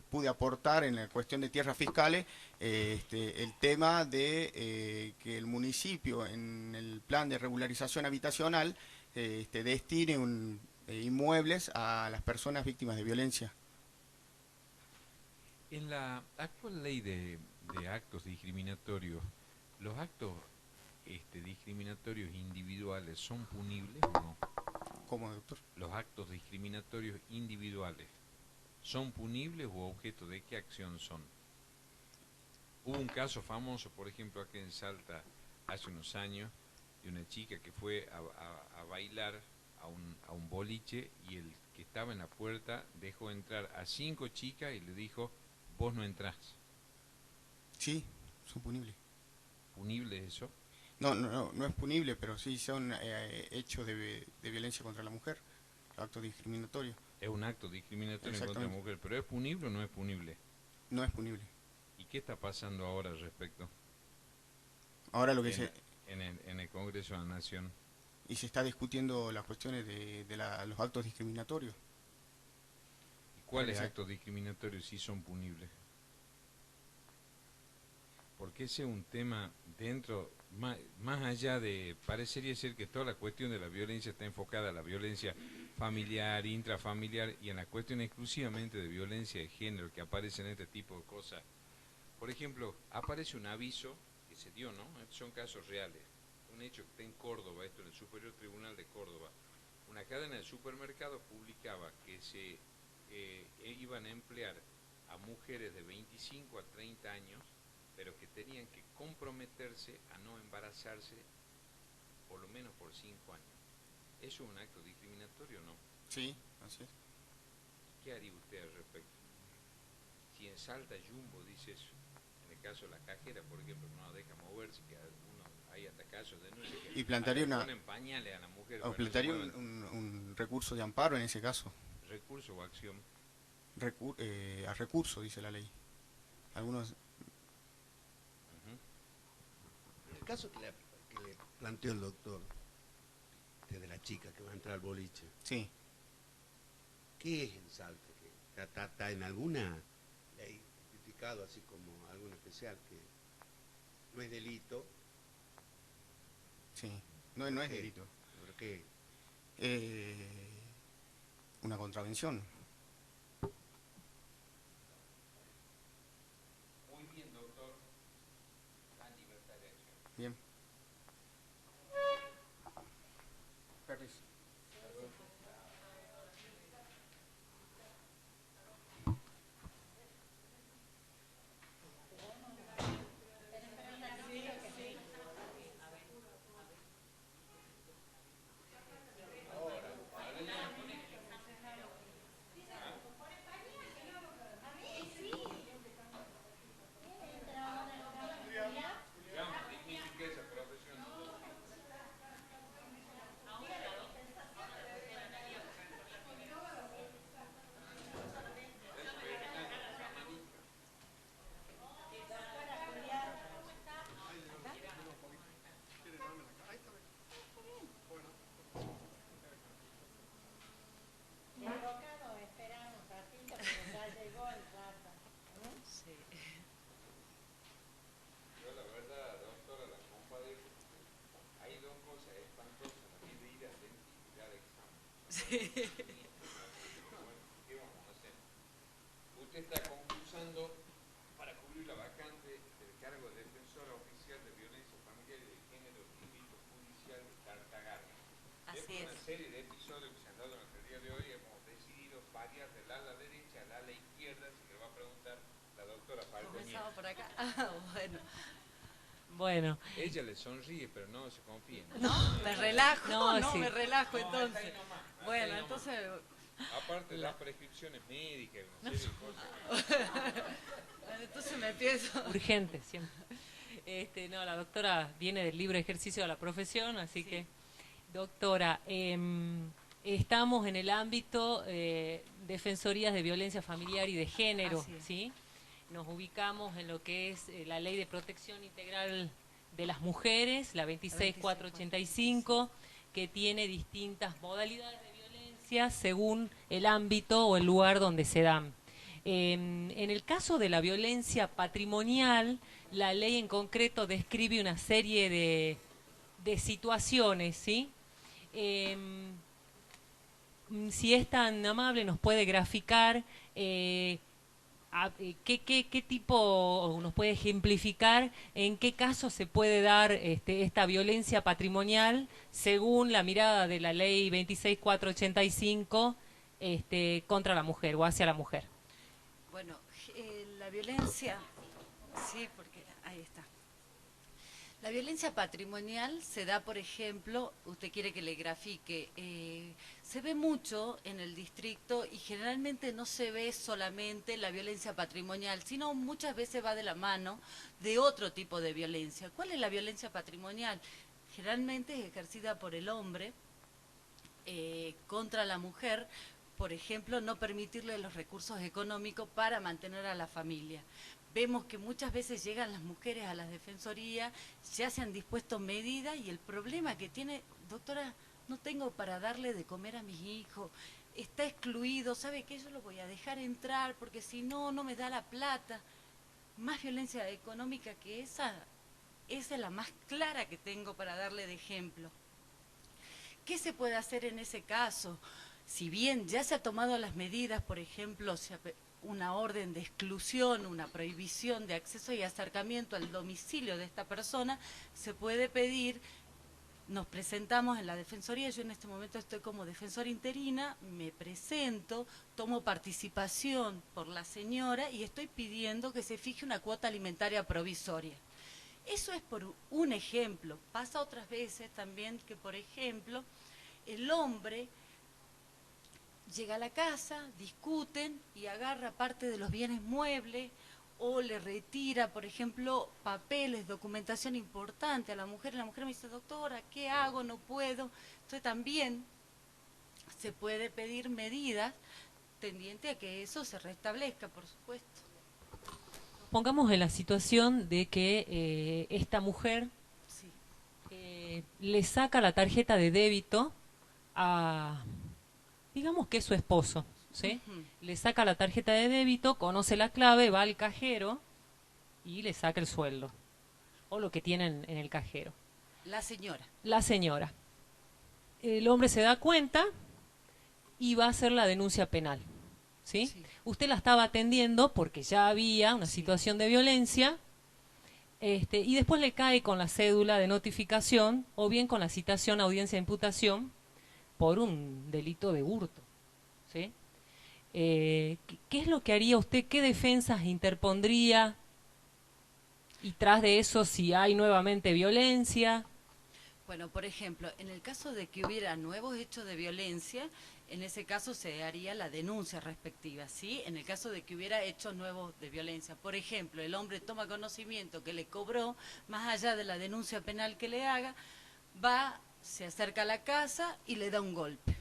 pude aportar en la cuestión de tierras fiscales el tema de que el municipio en el plan de regularización habitacional destine inmuebles a las personas víctimas de violencia. En la actual ley de actos discriminatorios, ¿los actos discriminatorios individuales son punibles o no? ¿Cómo, doctor? Los actos discriminatorios individuales, ¿son punibles o objeto de qué acción son? Hubo un caso famoso, por ejemplo, aquí en Salta, hace unos años, de una chica que fue a bailar a un boliche, y el que estaba en la puerta dejó entrar a 5 chicas y le dijo: vos no entrás. Sí, son punibles. ¿Punible eso? No es punible, pero sí son hechos de violencia contra la mujer, actos discriminatorios. Es un acto discriminatorio en contra de la mujer, pero ¿es punible o no es punible? No es punible. ¿Y qué está pasando ahora al respecto? Ahora lo que en el Congreso de la Nación. Y se está discutiendo las cuestiones de los actos discriminatorios. ¿Y cuáles actos discriminatorios sí son punibles? Porque ese es un tema dentro, más allá de, parecería ser que toda la cuestión de la violencia está enfocada a la violencia familiar, intrafamiliar, y en la cuestión exclusivamente de violencia de género que aparecen este tipo de cosas. Por ejemplo, aparece un aviso que se dio, ¿no? Estos son casos reales. Un hecho que está en Córdoba, esto en el Superior Tribunal de Córdoba. Una cadena de supermercados publicaba que se iban a emplear a mujeres de 25 a 30 años, pero que tenían que comprometerse a no embarazarse por lo menos por 5 años. ¿Eso es un acto discriminatorio o no? Sí, así es. ¿Qué haría usted al respecto? Si en Salta Jumbo dice eso, en el caso de la cajera, por ejemplo, no la deja moverse, que hay hasta casos de denuncia que y plantearía ponen pañales a la mujer. O plantearía un recurso de amparo en ese caso. ¿Recurso o acción? A recurso, dice la ley. Algunos... El caso que le planteó el doctor, de la chica que va a entrar al boliche. Sí. ¿Qué es en Salta? Que está en alguna ley tipificado, así como alguna especial, que no es delito. Sí, no es delito. ¿Por qué? Una contravención. Muy bien, doctor. La libertad de acción. Bien. Permiso. ¿Qué vamos a hacer? Usted está concursando para cubrir la vacante del cargo de defensora oficial de violencia familiar y de género en el Distrito Judicial de Tartagarra. Después de una serie de episodios que se han dado en el día de hoy, hemos decidido variar del ala derecha al ala izquierda, así que le va a preguntar la doctora Falconi. ¿Comenzamos por acá? Bueno. Bueno. Ella le sonríe, pero no se confía. No, me relajo, sí. me relajo entonces. Bueno, entonces... Aparte de las prescripciones médicas, una serie de cosas. Bueno, entonces me empiezo. Urgente, siempre. No, la doctora viene del libro Ejercicio de la Profesión, así que, doctora, estamos en el ámbito defensorías de violencia familiar y de género, ¿sí? Nos ubicamos en lo que es la Ley de Protección Integral de las Mujeres, la 26485, que tiene distintas modalidades de violencia según el ámbito o el lugar donde se dan. En el caso de la violencia patrimonial, la ley en concreto describe una serie de situaciones, ¿sí? Si es tan amable, nos puede graficar ¿Qué tipo nos puede ejemplificar en qué caso se puede dar esta violencia patrimonial según la mirada de la ley 26485 contra la mujer o hacia la mujer? Bueno, la violencia, sí, porque ahí está. La violencia patrimonial se da, por ejemplo, usted quiere que le grafique, se ve mucho en el distrito y generalmente no se ve solamente la violencia patrimonial, sino muchas veces va de la mano de otro tipo de violencia. ¿Cuál es la violencia patrimonial? Generalmente es ejercida por el hombre contra la mujer, por ejemplo, no permitirle los recursos económicos para mantener a la familia. Vemos que muchas veces llegan las mujeres a las defensorías, ya se han dispuesto medidas y el problema que tiene, doctora, no tengo para darle de comer a mis hijos, está excluido, ¿sabe qué? Yo lo voy a dejar entrar porque si no, no me da la plata. Más violencia económica que esa es la más clara que tengo para darle de ejemplo. ¿Qué se puede hacer en ese caso? Si bien ya se ha tomado las medidas, por ejemplo, una orden de exclusión, una prohibición de acceso y acercamiento al domicilio de esta persona, se puede pedir, nos presentamos en la Defensoría, yo en este momento estoy como defensora interina, me presento, tomo participación por la señora y estoy pidiendo que se fije una cuota alimentaria provisoria. Eso es por un ejemplo. Pasa otras veces también que, por ejemplo, el hombre llega a la casa, discuten y agarra parte de los bienes muebles o le retira, por ejemplo, papeles, documentación importante a la mujer. La mujer me dice, doctora, ¿qué hago? No puedo. Entonces también se puede pedir medidas tendiente a que eso se restablezca, por supuesto. Pongamos en la situación de que esta mujer Sí. le saca la tarjeta de débito a, digamos que es su esposo, ¿sí? Ujú. Le saca la tarjeta de débito, conoce la clave, va al cajero y le saca el sueldo o lo que tienen en el cajero. La señora. La señora. El hombre se da cuenta y va a hacer la denuncia penal, ¿sí? Sí. Usted la estaba atendiendo porque ya había una Sí. situación de violencia, y después le cae con la cédula de notificación o bien con la citación a audiencia de imputación por un delito de hurto, ¿sí? ¿Qué es lo que haría usted? ¿Qué defensas interpondría? Y tras de eso, si hay nuevamente violencia. Bueno, por ejemplo, en el caso de que hubiera nuevos hechos de violencia, en ese caso se haría la denuncia respectiva, ¿sí? En el caso de que hubiera hechos nuevos de violencia. Por ejemplo, el hombre toma conocimiento que le cobró, más allá de la denuncia penal que le haga, va, se acerca a la casa y le da un golpe.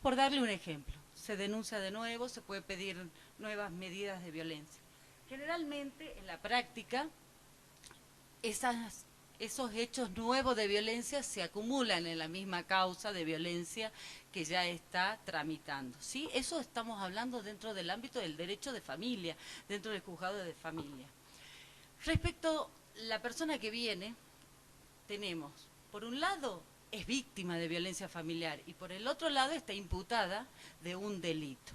Por darle un ejemplo, se denuncia de nuevo, se puede pedir nuevas medidas de violencia. Generalmente, en la práctica, esos hechos nuevos de violencia se acumulan en la misma causa de violencia que ya está tramitando, ¿sí? Eso estamos hablando dentro del ámbito del derecho de familia, dentro del juzgado de familia. Respecto a la persona que viene, tenemos, por un lado, es víctima de violencia familiar y por el otro lado está imputada de un delito.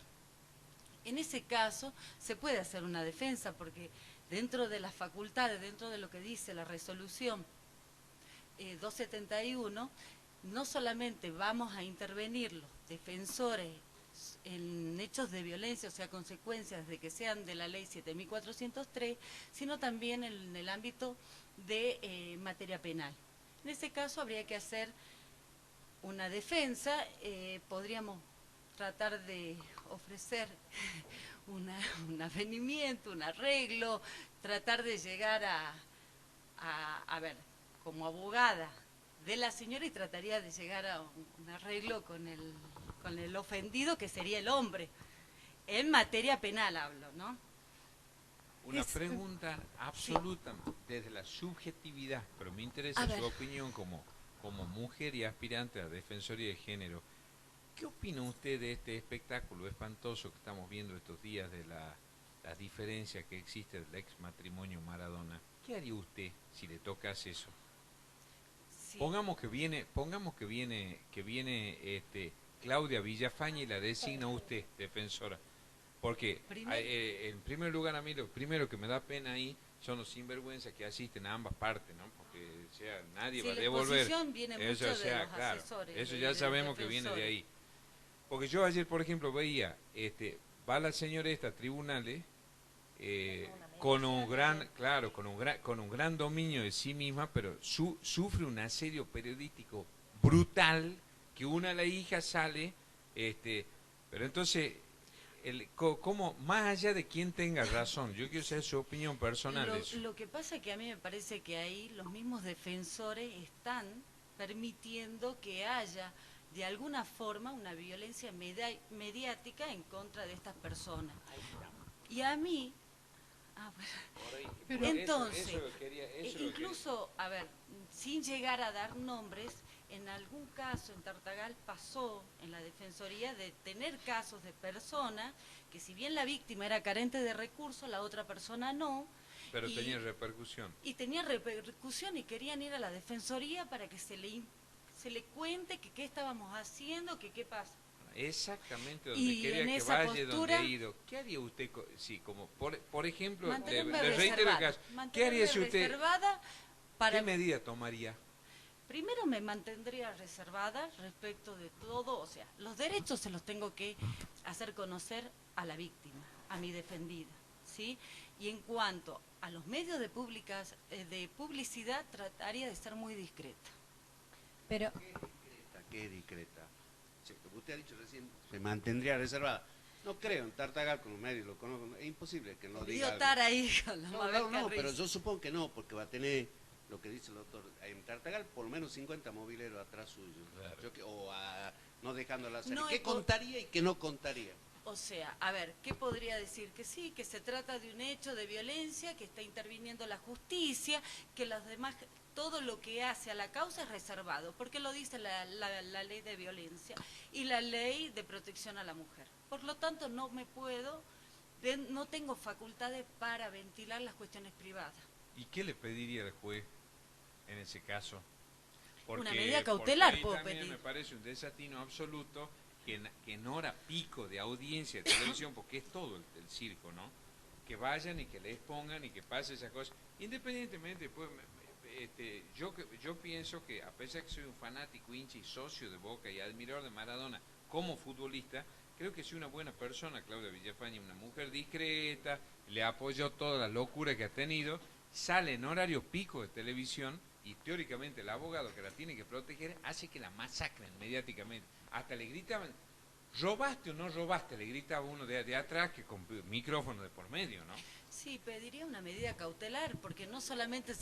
En ese caso se puede hacer una defensa porque dentro de las facultades, dentro de lo que dice la resolución 271, no solamente vamos a intervenir los defensores en hechos de violencia, o sea, consecuencias de que sean de la ley 7403, sino también en el ámbito de materia penal. En ese caso habría que hacer una defensa, podríamos tratar de ofrecer un avenimiento, un arreglo, tratar de llegar a ver, como abogada de la señora y trataría de llegar a un arreglo con el ofendido, que sería el hombre. En materia penal hablo, ¿no? Una pregunta absoluta desde la subjetividad, pero me interesa su opinión como mujer y aspirante a Defensoría de Género. ¿Qué opina usted de este espectáculo espantoso que estamos viendo estos días de la diferencia que existe del ex matrimonio Maradona? ¿Qué haría usted si le tocase eso? Sí. Pongamos que viene Claudia Villafañe y la designa usted defensora. Porque Primer- en primer lugar a mí lo primero que me da pena ahí son los sinvergüenzas que asisten a ambas partes, ¿no? Porque o sea, nadie Sí, va a la devolver. exposición viene mucho de los asesores, Eso de- ya de sabemos que viene de defensores. ahí. Porque yo ayer, por ejemplo, veía, va la señora esta a tribunales con un gran, claro, con un gran dominio de sí misma, pero sufre un asedio periodístico brutal, que una de las hijas sale, pero entonces, ¿cómo, más allá de quién tenga razón, yo quiero saber su opinión personal de eso. Lo que pasa es que a mí me parece que ahí los mismos defensores están permitiendo que haya de alguna forma una violencia mediática en contra de estas personas. Y a mí, Pero- entonces, Eso lo quería- eso lo incluso, a ver, sin llegar a dar nombres, en algún caso en Tartagal pasó en la Defensoría de tener casos de personas que si bien la víctima era carente de recursos, la otra persona no, pero y- tenía repercusión. y tenía repercusión y querían ir a la Defensoría para que se le cuente que qué estábamos haciendo, que qué pasa. Exactamente donde Y quería en que esa vaya, donde postura- ha ido. ¿Qué haría usted? Sí, como por ejemplo, le Mantenerme reitero el reservada, caso. ¿Qué mantenerme haría si usted, reservada para... qué medida tomaría? Primero me mantendría reservada respecto de todo, o sea, los derechos se los tengo que hacer conocer a la víctima, a mi defendida, ¿sí? Y en cuanto a los medios de publicidad, trataría de ser muy discreta. Pero Qué discreta. Usted ha dicho recién, se mantendría reservada. No creo, en Tartagal con los medios lo conozco, es imposible que no diga algo. Estar ahí con la No, Mabel no, Carrizo. pero yo supongo que no, porque va a tener lo que dice el doctor, en Tartagal por lo menos 50 mobileros atrás suyo. No dejándola salir. No, ¿Qué contaría y qué no contaría? O sea, a ver, ¿qué podría decir? Que sí, que se trata de un hecho de violencia, que está interviniendo la justicia, que los demás, todo lo que hace a la causa es reservado, porque lo dice la ley de violencia y la ley de protección a la mujer. Por lo tanto, no tengo facultades para ventilar las cuestiones privadas. ¿Y qué le pediría al juez en ese caso? Una medida cautelar porque ahí puedo también pedir. me parece un desatino absoluto que en hora pico de audiencia de televisión, porque es todo el circo, ¿no? Que vayan y que le expongan y que pase esas cosas. Independientemente, pues, yo pienso que a pesar que soy un fanático, hincha y socio de Boca y admirador de Maradona como futbolista, creo que soy una buena persona, Claudia Villafañe, una mujer discreta, le apoyó toda la locura que ha tenido, sale en horario pico de televisión y teóricamente el abogado que la tiene que proteger hace que la masacren mediáticamente. Hasta le gritaban, ¿robaste o no robaste? Le gritaba uno de atrás que con micrófono de por medio, ¿no? Sí, pediría una medida cautelar, porque no solamente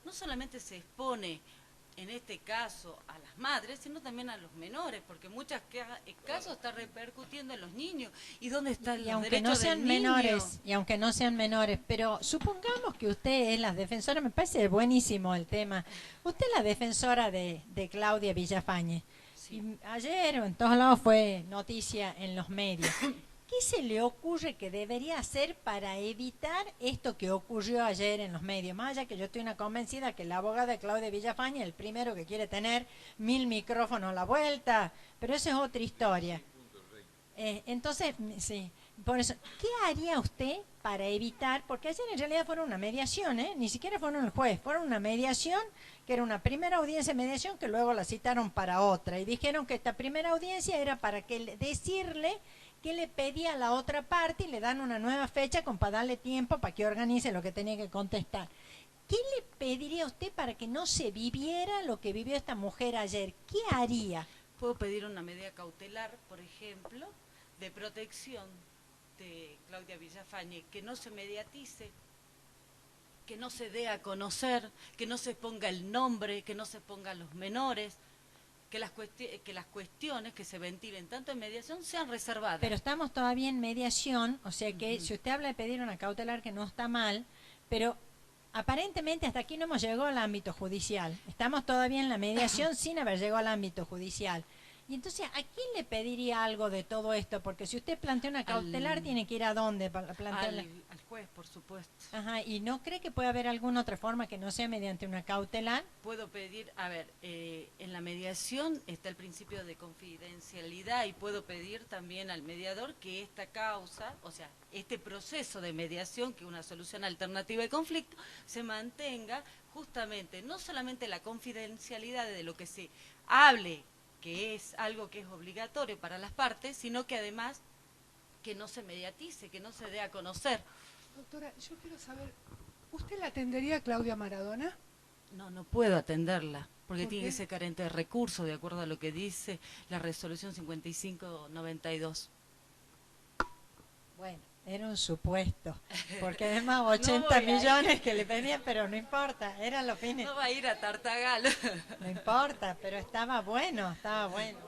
no solamente se expone en este caso a las madres, sino también a los menores, porque muchos casos está repercutiendo en los niños. ¿Y dónde están y los aunque derechos no sean del niño? menores, pero supongamos que usted es la defensora, me parece buenísimo el tema. Usted es la defensora de Claudia Villafañe. Sí. Y ayer o en todos lados fue noticia en los medios. ¿Qué se le ocurre que debería hacer para evitar esto que ocurrió ayer en los medios? Más allá que yo estoy una convencida que la abogada de Claudia Villafañe es el primero que quiere tener 1000 micrófonos a la vuelta, pero eso es otra historia. Entonces, sí, por eso, ¿qué haría usted para evitar? Porque ayer en realidad fueron una mediación, ni siquiera fueron el juez, fueron una mediación, que era una primera audiencia de mediación que luego la citaron para otra y dijeron que esta primera audiencia era para decirle que le pedía a la otra parte y le dan una nueva fecha para darle tiempo para que organice lo que tenía que contestar. ¿Qué le pediría a usted para que no se viviera lo que vivió esta mujer ayer? ¿Qué haría? Puedo pedir una medida cautelar, por ejemplo, de protección de Claudia Villafañe, que no se mediatice, que no se dé a conocer, que no se ponga el nombre, que no se pongan los menores, que las cuestiones que se ventilen tanto en mediación sean reservadas. Pero estamos todavía en mediación, o sea que si usted habla de pedir una cautelar que no está mal, pero aparentemente hasta aquí no hemos llegado al ámbito judicial. Estamos todavía en la mediación sin haber llegado al ámbito judicial. Y entonces, ¿a quién le pediría algo de todo esto? Porque si usted plantea una cautelar, tiene que ir a dónde para plantearla. Al juez, por supuesto. Ajá, ¿y no cree que puede haber alguna otra forma que no sea mediante una cautelar? Puedo pedir, a ver, en la mediación está el principio de confidencialidad y puedo pedir también al mediador que esta causa, o sea, este proceso de mediación, que es una solución alternativa de conflicto, se mantenga justamente, no solamente la confidencialidad de lo que se hable, que es algo que es obligatorio para las partes, sino que además que no se mediatice, que no se dé a conocer. Doctora, yo quiero saber, ¿usted la atendería a Claudia Maradona? No puedo atenderla, porque ¿Por tiene qué? que ser carente de recursos, de acuerdo a lo que dice la resolución 5592. Bueno, era un supuesto, porque además 80 voy a ir. millones que le pedían, pero no importa, eran los fines. No va a ir a Tartagal. No importa, pero estaba bueno, estaba bueno.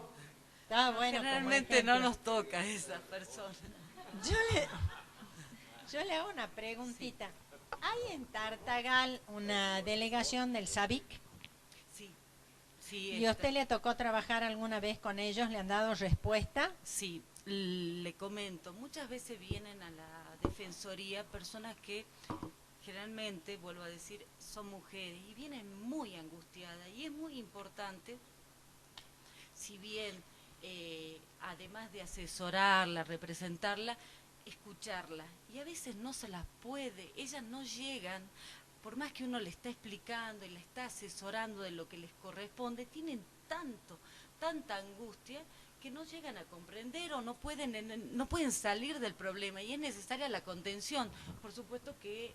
Estaba bueno. como Generalmente no ejemplo. nos toca a esas personas. Yo le hago una preguntita. ¿Hay en Tartagal una delegación del SABIC? Sí, sí. ¿Y a usted le tocó trabajar alguna vez con ellos? ¿Le han dado respuesta? Sí, le comento, muchas veces vienen a la defensoría personas que generalmente, vuelvo a decir, son mujeres y vienen muy angustiadas y es muy importante, si bien además de asesorarla, representarla, escucharla y a veces no se las puede, ellas no llegan, por más que uno le está explicando y le está asesorando de lo que les corresponde, tienen tanta angustia que no llegan a comprender o no pueden salir del problema y es necesaria la contención. Por supuesto que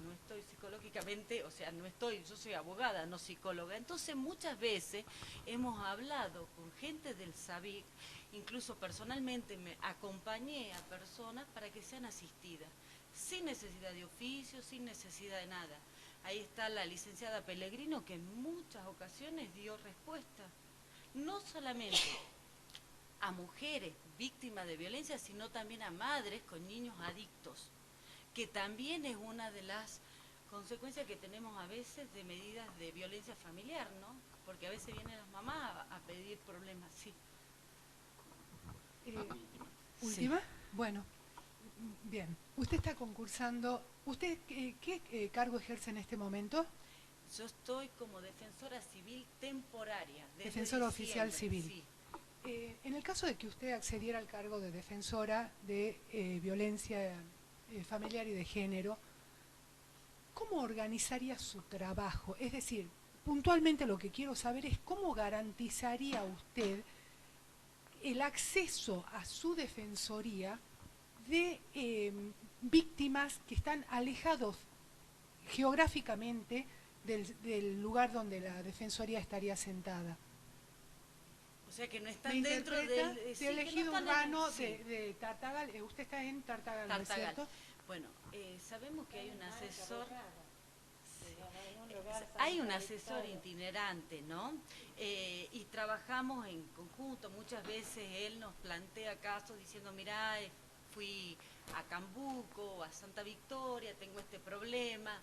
no estoy psicológicamente, o sea, yo soy abogada, no psicóloga. Entonces muchas veces hemos hablado con gente del SABIC, incluso personalmente me acompañé a personas para que sean asistidas, sin necesidad de oficio, sin necesidad de nada. Ahí está la licenciada Pellegrino que en muchas ocasiones dio respuesta, no solamente a mujeres víctimas de violencia, sino también a madres con niños adictos, que también es una de las consecuencias que tenemos a veces de medidas de violencia familiar, ¿no? Porque a veces vienen las mamás a pedir problemas, sí. ¿Última? Sí. Bueno, bien. Usted está concursando. ¿Usted qué cargo ejerce en este momento? Yo estoy como defensora civil temporaria. Desde Defensora oficial diciembre, civil. sí. En el caso de que usted accediera al cargo de defensora de violencia familiar y de género, ¿cómo organizaría su trabajo? Es decir, puntualmente lo que quiero saber es cómo garantizaría usted el acceso a su defensoría de víctimas que están alejados geográficamente del lugar donde la defensoría estaría sentada. O sea que no Me están dentro interpreta del del ejido urbano sí. de Tartagal. Usted está en Tartagal, ¿no es Tartagal. cierto? Bueno, sabemos que hay un asesor. Hay un asesor itinerante, ¿no? Y trabajamos en conjunto. Muchas veces él nos plantea casos diciendo, mirá, fui a Cambuco, a Santa Victoria, tengo este problema.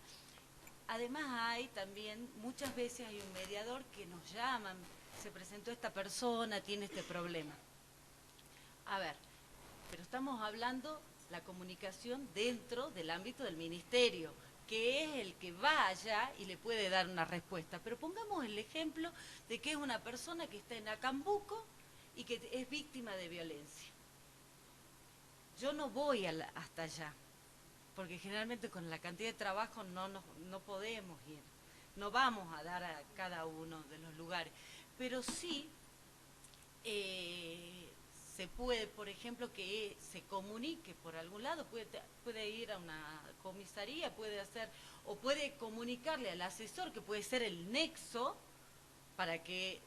Además hay también, muchas veces hay un mediador que nos llaman, se presentó esta persona, tiene este problema. A ver, pero estamos hablando la comunicación dentro del ámbito del ministerio, que es el que va allá y le puede dar una respuesta. Pero pongamos el ejemplo de que es una persona que está en Acambuco y que es víctima de violencia. Yo no voy hasta allá, porque generalmente con la cantidad de trabajo no podemos ir, no vamos a dar a cada uno de los lugares. Pero sí se puede, por ejemplo, que se comunique por algún lado, puede ir a una comisaría, o puede comunicarle al asesor, que puede ser el nexo, para que,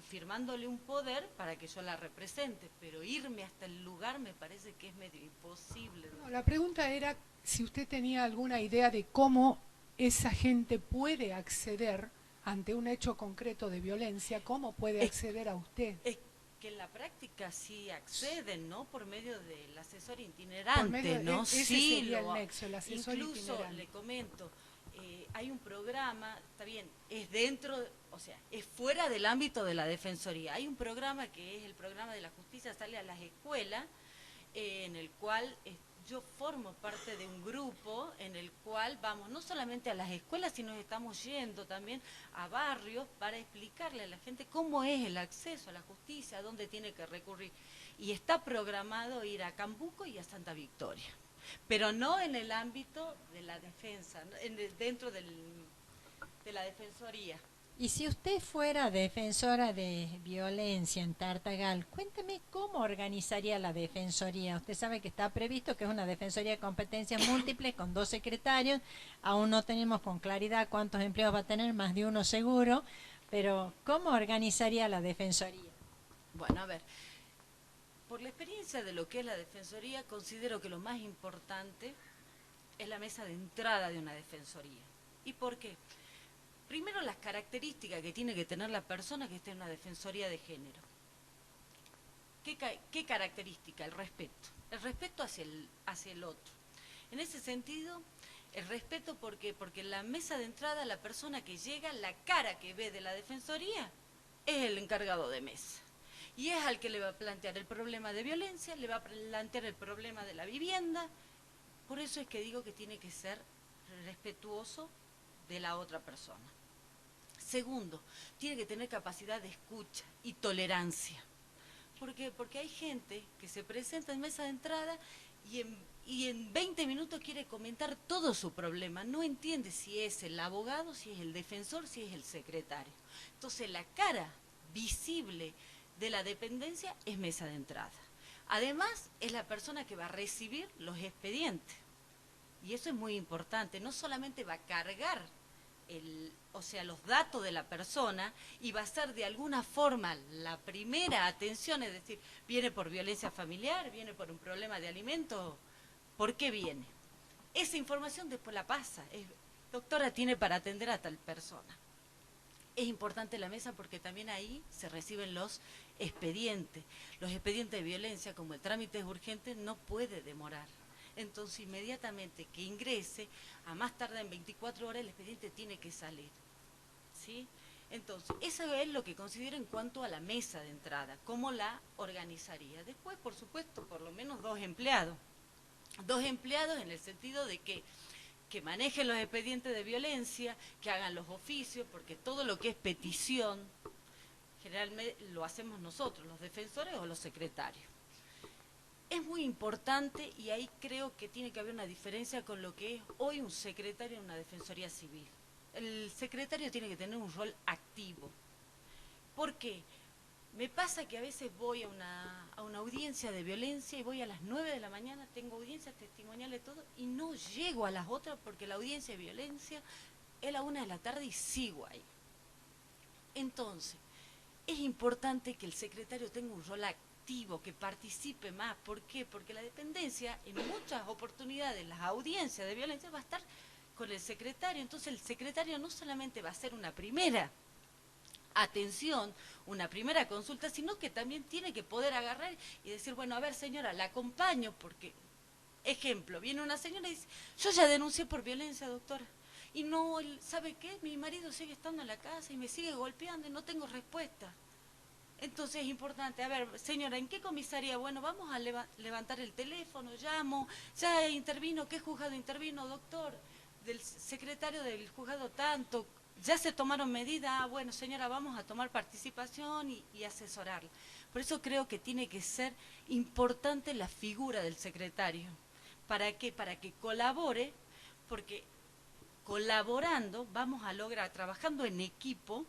firmándole un poder, para que yo la represente, pero irme hasta el lugar me parece que es medio imposible. No, la pregunta era si usted tenía alguna idea de cómo esa gente puede acceder ante un hecho concreto de violencia, ¿cómo puede acceder a usted? Es que en la práctica sí acceden, ¿no? Por medio del asesor Por itinerante, medio de- ¿no? ese Sí, sería el nexo, el asesor incluso itinerante. le comento, hay un programa, está bien, es dentro, o sea, es fuera del ámbito de la Defensoría. Hay un programa que es el programa de la justicia, sale a las escuelas, en el cual yo formo parte de un grupo en el cual vamos no solamente a las escuelas, sino estamos yendo también a barrios para explicarle a la gente cómo es el acceso a la justicia, a dónde tiene que recurrir. Y está programado ir a Cambuco y a Santa Victoria, pero no en el ámbito de la defensa, dentro de la Defensoría. Y si usted fuera defensora de violencia en Tartagal, cuénteme cómo organizaría la defensoría. Usted sabe que está previsto que es una defensoría de competencias múltiples con 2 secretarios. Aún no tenemos con claridad cuántos empleados va a tener, más de uno seguro. Pero ¿cómo organizaría la defensoría? Bueno, a ver, por la experiencia de lo que es la defensoría, considero que lo más importante es la mesa de entrada de una defensoría. ¿Y por qué? Primero, las características que tiene que tener la persona que esté en una defensoría de género. ¿Qué característica? El respeto. El respeto hacia el otro. En ese sentido, el respeto, porque en la mesa de entrada, la persona que llega, la cara que ve de la defensoría, es el encargado de mesa. Y es al que le va a plantear el problema de violencia, le va a plantear el problema de la vivienda. Por eso es que digo que tiene que ser respetuoso de la otra persona. Segundo, tiene que tener capacidad de escucha y tolerancia. ¿Por qué? Porque hay gente que se presenta en mesa de entrada y en 20 minutos quiere comentar todo su problema. No entiende si es el abogado, si es el defensor, si es el secretario. Entonces, la cara visible de la dependencia es mesa de entrada. Además, es la persona que va a recibir los expedientes. Y eso es muy importante. No solamente va a cargar los datos de la persona y va a ser de alguna forma la primera atención, es decir, viene por violencia familiar, viene por un problema de alimento, ¿por qué viene? Esa información después la pasa, doctora, tiene para atender a tal persona. Es importante la mesa porque también ahí se reciben los expedientes. Los expedientes de violencia, como el trámite es urgente, no puede demorar. Entonces, inmediatamente que ingrese, a más tarde en 24 horas, el expediente tiene que salir. ¿Sí? Entonces, eso es lo que considero en cuanto a la mesa de entrada, cómo la organizaría. Después, por supuesto, por lo menos 2 empleados. 2 empleados en el sentido de que manejen los expedientes de violencia, que hagan los oficios, porque todo lo que es petición, generalmente lo hacemos nosotros, los defensores o los secretarios. Es muy importante y ahí creo que tiene que haber una diferencia con lo que es hoy un secretario en una defensoría civil. El secretario tiene que tener un rol activo. ¿Por qué? Me pasa que a veces voy a una audiencia de violencia y voy a las 9 de la mañana, tengo audiencias testimoniales y todo, y no llego a las otras porque la audiencia de violencia es a la 1 de la tarde y sigo ahí. Entonces, es importante que el secretario tenga un rol activo, que participe más. ¿Por qué? Porque la dependencia, en muchas oportunidades, las audiencias de violencia va a estar con el secretario. Entonces el secretario no solamente va a hacer una primera atención, una primera consulta, sino que también tiene que poder agarrar y decir, bueno, a ver señora, la acompaño porque, ejemplo, viene una señora y dice, yo ya denuncié por violencia, doctora, y no, ¿sabe qué? Mi marido sigue estando en la casa y me sigue golpeando y no tengo respuesta. Entonces es importante, a ver, señora, ¿en qué comisaría? Bueno, vamos a levantar el teléfono, llamo, ya intervino, ¿qué juzgado intervino, doctor? Del secretario del juzgado tanto, ya se tomaron medidas, bueno, señora, vamos a tomar participación y asesorarla. Por eso creo que tiene que ser importante la figura del secretario. ¿Para qué? Para que colabore, porque colaborando vamos a lograr, trabajando en equipo,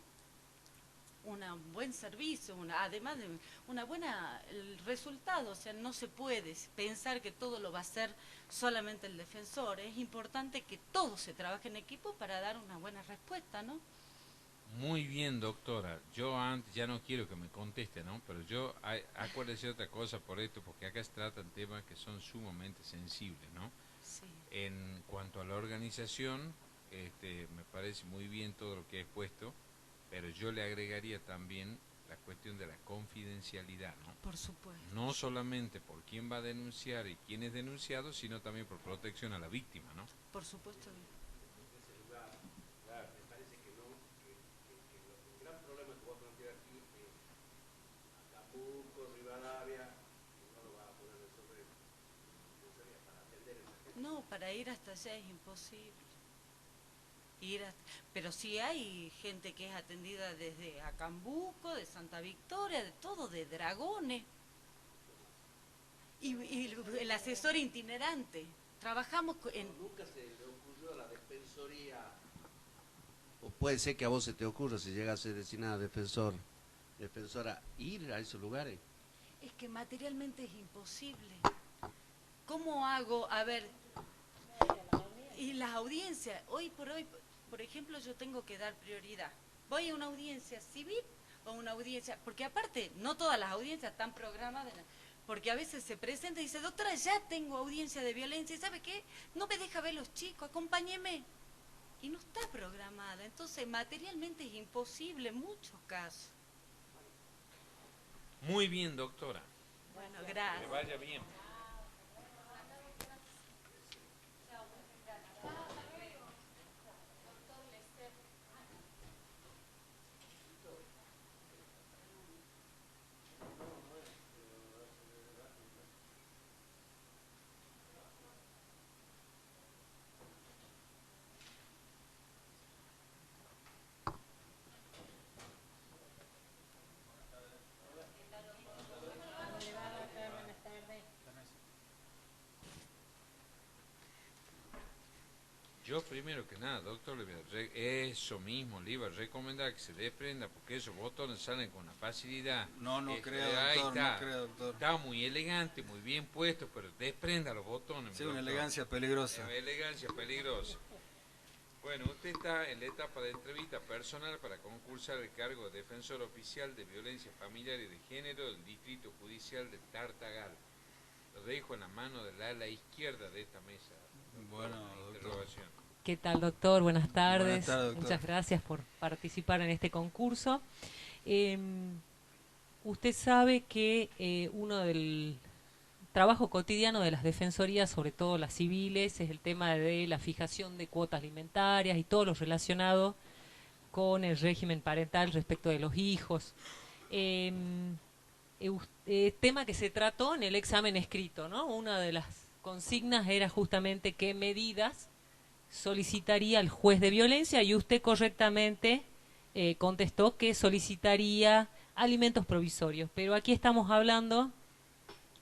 un buen servicio, además de una buena el resultado. O sea, no se puede pensar que todo lo va a hacer solamente el defensor. Es importante que todo se trabaje en equipo para dar una buena respuesta, ¿no? Muy bien, doctora. Yo antes, ya no quiero que me conteste, ¿no? Pero yo, acuérdese otra cosa por esto, porque acá se tratan temas que son sumamente sensibles, ¿no? Sí. En cuanto a la organización, me parece muy bien todo lo que he expuesto, pero yo le agregaría también la cuestión de la confidencialidad, ¿no? Por supuesto. No solamente por quién va a denunciar y quién es denunciado, sino también por protección a la víctima, ¿no? Por supuesto. Acapulco, Rivadavia, no lo va a poder resolver. Para atender a esa gente. No, para ir hasta allá es imposible. Pero sí hay gente que es atendida desde Acambuco, de Santa Victoria, de todo, de Dragones. Y el asesor itinerante. Trabajamos en... Nunca se le ocurrió a la defensoría. O puede ser que a vos se te ocurra, si llegas a ser destinada defensora, ir a esos lugares. Es que materialmente es imposible. ¿Cómo hago? A ver, y las audiencias, hoy, por ejemplo, yo tengo que dar prioridad. Voy a una audiencia civil o una audiencia, porque aparte, no todas las audiencias están programadas, porque a veces se presenta y dice, doctora, ya tengo audiencia de violencia, ¿y sabe qué? No me deja ver los chicos, acompáñeme. Y no está programada, entonces materialmente es imposible en muchos casos. Muy bien, doctora. Bueno, Que gracias. vaya bien. Yo primero que nada, doctor, eso mismo le iba a recomendar que se desprenda, porque esos botones salen con una facilidad. No creo, Ahí doctor, está, no creo, doctor. Está muy elegante, muy bien puesto, pero desprenda los botones. Sí, una doctor. elegancia peligrosa. Una elegancia peligrosa. Bueno, usted está en la etapa de entrevista personal para concursar el cargo de defensor oficial de violencia familiar y de género del Distrito Judicial de Tartagal. Lo dejo en la mano del ala izquierda de esta mesa. Bueno, Interrogación. ¿Qué tal, doctor? Buenas tardes. Buenas tardes, doctor. Muchas gracias por participar en este concurso. Usted sabe que uno del trabajo cotidiano de las defensorías, sobre todo las civiles, es el tema de la fijación de cuotas alimentarias y todo lo relacionado con el régimen parental respecto de los hijos. Tema que se trató en el examen escrito, ¿no? Una de las consignas era justamente qué medidas solicitaría el juez de violencia, y usted correctamente contestó que solicitaría alimentos provisorios. Pero aquí estamos hablando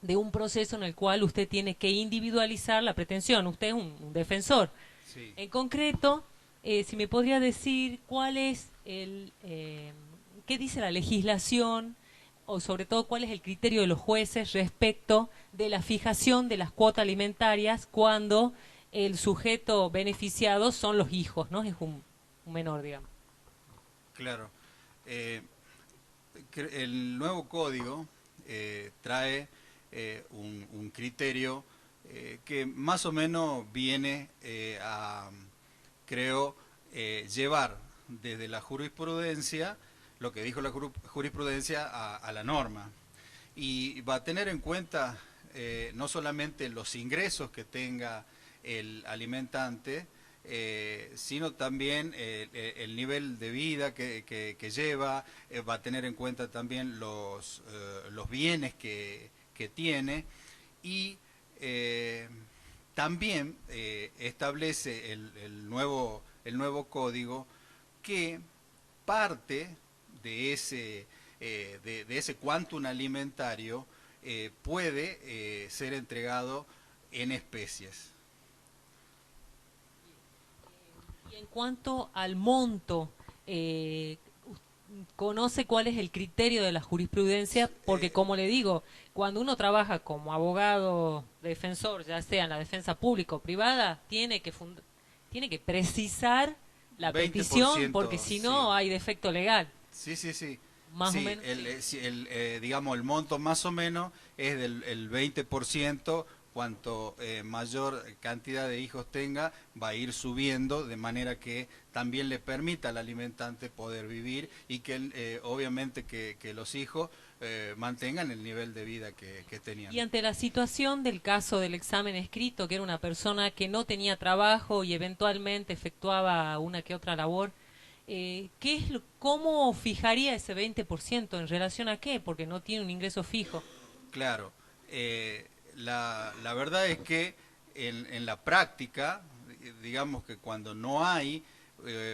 de un proceso en el cual usted tiene que individualizar la pretensión. Usted es un defensor. Sí. En concreto, si me podría decir cuál es qué dice la legislación, o sobre todo cuál es el criterio de los jueces respecto de la fijación de las cuotas alimentarias cuando el sujeto beneficiado son los hijos, ¿no? Es un menor, digamos. Claro. El nuevo código trae un criterio que más o menos viene a, creo, llevar desde la jurisprudencia, lo que dijo la jurisprudencia, a la norma. Y va a tener en cuenta no solamente los ingresos que tenga el alimentante, sino también el nivel de vida que lleva, va a tener en cuenta también los bienes que tiene, y también establece el nuevo código que parte de ese quantum alimentario puede ser entregado en especies. Y en cuanto al monto, ¿conoce cuál es el criterio de la jurisprudencia? Porque, como le digo, cuando uno trabaja como abogado defensor, ya sea en la defensa pública o privada, tiene que precisar la petición, porque si no hay defecto legal. Sí. Más o menos. Digamos, el monto más o menos es del 20%. Cuanto mayor cantidad de hijos tenga, va a ir subiendo, de manera que también le permita al alimentante poder vivir, y que obviamente que los hijos mantengan el nivel de vida que tenían. Y ante la situación del caso del examen escrito, que era una persona que no tenía trabajo y eventualmente efectuaba una que otra labor, ¿cómo fijaría ese 20%? ¿En relación a qué? Porque no tiene un ingreso fijo. Claro, la verdad es que en la práctica, digamos que cuando no hay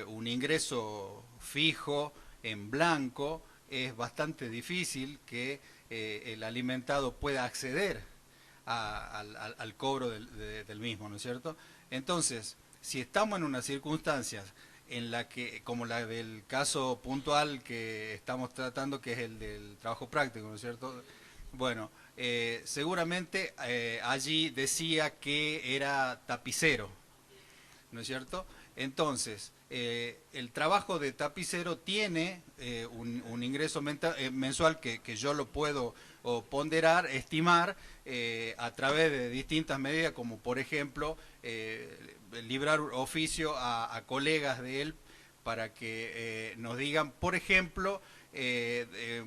un ingreso fijo en blanco, es bastante difícil que el alimentado pueda acceder al cobro del mismo, ¿no es cierto? Entonces, si estamos en unas circunstancias en la que, como la del caso puntual que estamos tratando, que es el del trabajo práctico, ¿no es cierto? Bueno, seguramente allí decía que era tapicero, ¿no es cierto? Entonces, el trabajo de tapicero tiene un ingreso mensual que yo lo puedo ponderar, estimar a través de distintas medidas, como por ejemplo librar oficio a colegas de él para que nos digan, por ejemplo,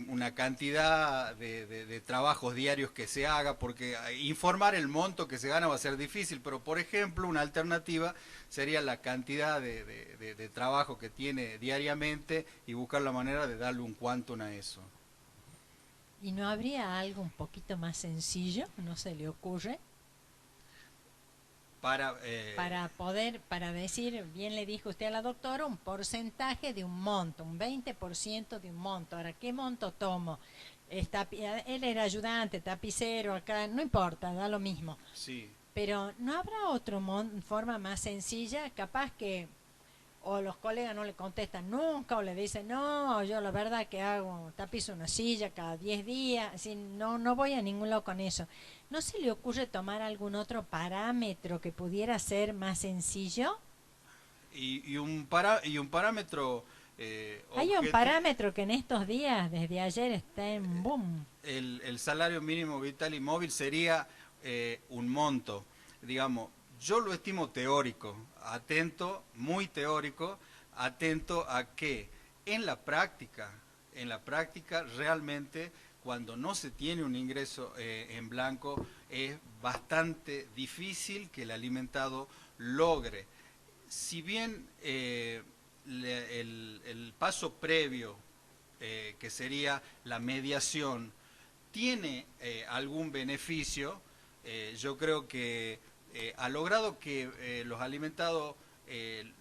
una cantidad de trabajos diarios que se haga, porque informar el monto que se gana va a ser difícil, pero por ejemplo una alternativa sería la cantidad de trabajo que tiene diariamente y buscar la manera de darle un quantum a eso. ¿Y no habría algo un poquito más sencillo? ¿No se le ocurre? Para poder, para decir, bien le dijo usted a la doctora, un porcentaje de un monto, un 20% de un monto. Ahora, ¿qué monto tomo? Él era ayudante, tapicero, acá, no importa, da lo mismo. Sí. Pero ¿no habrá otra forma más sencilla? Capaz que o los colegas no le contestan nunca, o le dicen, no, yo la verdad que hago, tapizo una silla cada 10 días, así, no voy a ningún lado con eso. ¿No se le ocurre tomar algún otro parámetro que pudiera ser más sencillo? Y un parámetro... Hay un parámetro que en estos días, desde ayer, está en boom. El salario mínimo vital y móvil sería un monto, digamos, yo lo estimo teórico, atento, muy teórico, atento a que en la práctica realmente cuando no se tiene un ingreso en blanco es bastante difícil que el alimentado logre. Si bien el paso previo, que sería la mediación, tiene algún beneficio, yo creo que ha logrado que los alimentados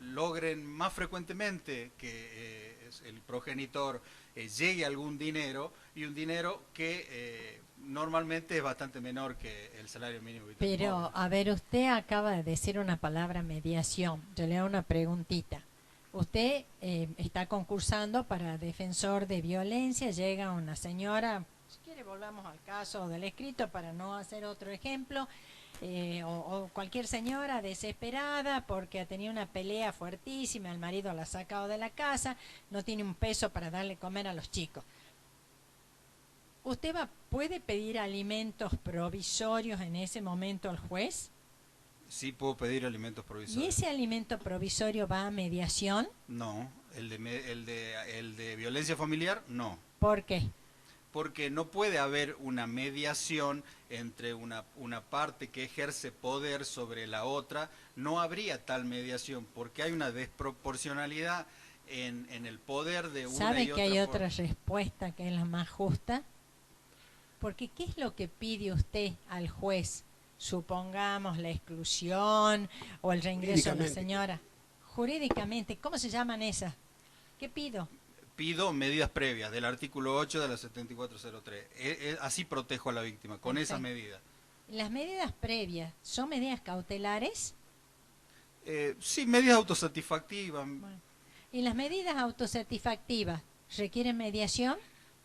logren más frecuentemente que el progenitor llegue a algún dinero, y un dinero que normalmente es bastante menor que el salario mínimo vital. Pero, a ver, usted acaba de decir una palabra, mediación. Yo le hago una preguntita. Usted está concursando para defensor de violencia, llega una señora, si quiere volvamos al caso del escrito para no hacer otro ejemplo, o cualquier señora desesperada porque ha tenido una pelea fuertísima, el marido la ha sacado de la casa, no tiene un peso para darle comer a los chicos. ¿Usted puede pedir alimentos provisorios en ese momento al juez? Sí, puedo pedir alimentos provisorios. ¿Y ese alimento provisorio va a mediación? No, el de violencia familiar, no. ¿Por qué? Porque no puede haber una mediación entre una parte que ejerce poder sobre la otra, no habría tal mediación, porque hay una desproporcionalidad en el poder de una ¿Sabe y que otra hay otra respuesta que es la más justa? Porque ¿qué es lo que pide usted al juez? Supongamos la exclusión o el reingreso de la señora. Jurídicamente, ¿cómo se llaman esas? ¿Qué pido? Pido medidas previas del artículo 8 de la 7403. Así protejo a la víctima, con esas medidas. ¿Las medidas previas son medidas cautelares? Sí, medidas autosatisfactivas. Bueno. ¿Y las medidas autosatisfactivas requieren mediación?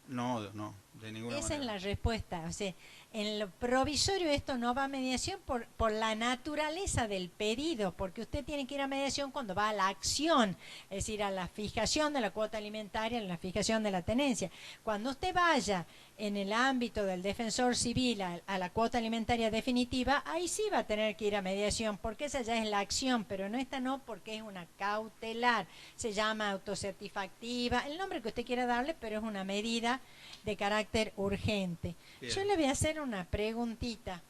No, de ninguna manera. Esa es la respuesta. O sea, en lo provisorio esto no va a mediación por la naturaleza del pedido, porque usted tiene que ir a mediación cuando va a la acción, es decir, a la fijación de la cuota alimentaria, a la fijación de la tenencia. Cuando usted vaya en el ámbito del defensor civil a la cuota alimentaria definitiva, ahí sí va a tener que ir a mediación, porque esa ya es la acción, pero no esta no, porque es una cautelar. Se llama autosatisfactiva, el nombre que usted quiera darle, pero es una medida de carácter urgente. Bien. Yo le voy a hacer una preguntita.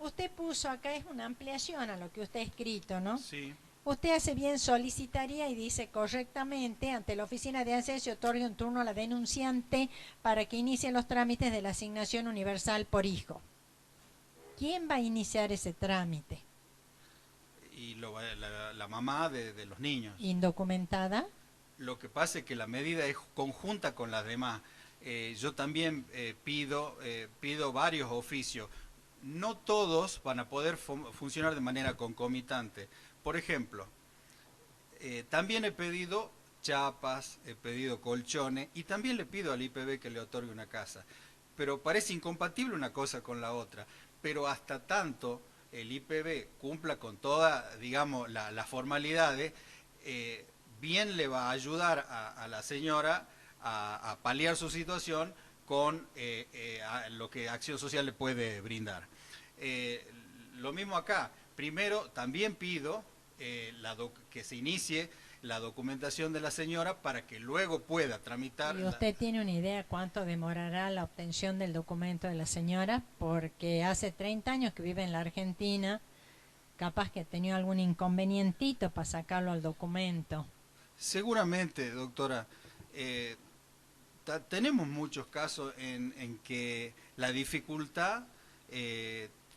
Usted puso acá, es una ampliación a lo que usted ha escrito, ¿no? Sí. Usted hace bien, solicitaría y dice correctamente, ante la oficina de ANSES se otorga un turno a la denunciante para que inicie los trámites de la asignación universal por hijo. ¿Quién va a iniciar ese trámite? Y la mamá de los niños. ¿Indocumentada? Lo que pasa es que la medida es conjunta con las demás. Yo también pido varios oficios. No todos van a poder funcionar de manera concomitante. Por ejemplo, también he pedido chapas, he pedido colchones y también le pido al IPB que le otorgue una casa. Pero parece incompatible una cosa con la otra. Pero hasta tanto el IPB cumpla con todas, digamos, las formalidades, bien le va a ayudar a la señora a paliar su situación con lo que Acción Social le puede brindar. Lo mismo acá. Primero, también pido que se inicie la documentación de la señora para que luego pueda tramitar. ¿Y usted tiene una idea cuánto demorará la obtención del documento de la señora? Porque hace 30 años que vive en la Argentina, capaz que ha tenido algún inconvenientito para sacarlo al documento. Seguramente, doctora. Tenemos muchos casos en que la dificultad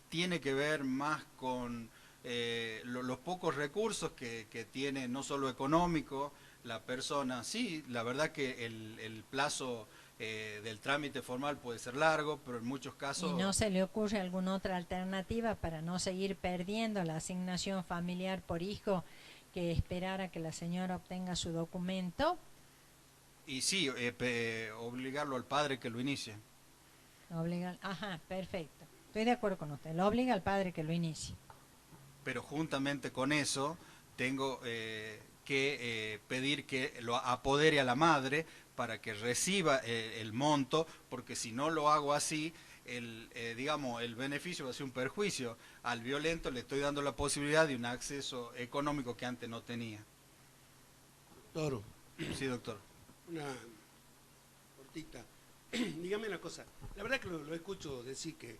tiene que ver más con los pocos recursos que tiene, no solo económico, la persona. Sí, la verdad que el plazo del trámite formal puede ser largo, pero en muchos casos... ¿Y no se le ocurre alguna otra alternativa para no seguir perdiendo la asignación familiar por hijo, que esperar a que la señora obtenga su documento? Y sí, obligarlo al padre que lo inicie. Ajá, perfecto. Estoy de acuerdo con usted. Lo obliga al padre que lo inicie. Pero juntamente con eso tengo que pedir que lo apodere a la madre para que reciba el monto, porque si no lo hago así, digamos, el beneficio va a ser un perjuicio. Al violento le estoy dando la posibilidad de un acceso económico que antes no tenía. Doctor. Sí, doctor. Una cortita. Dígame una cosa. La verdad que lo escucho decir que,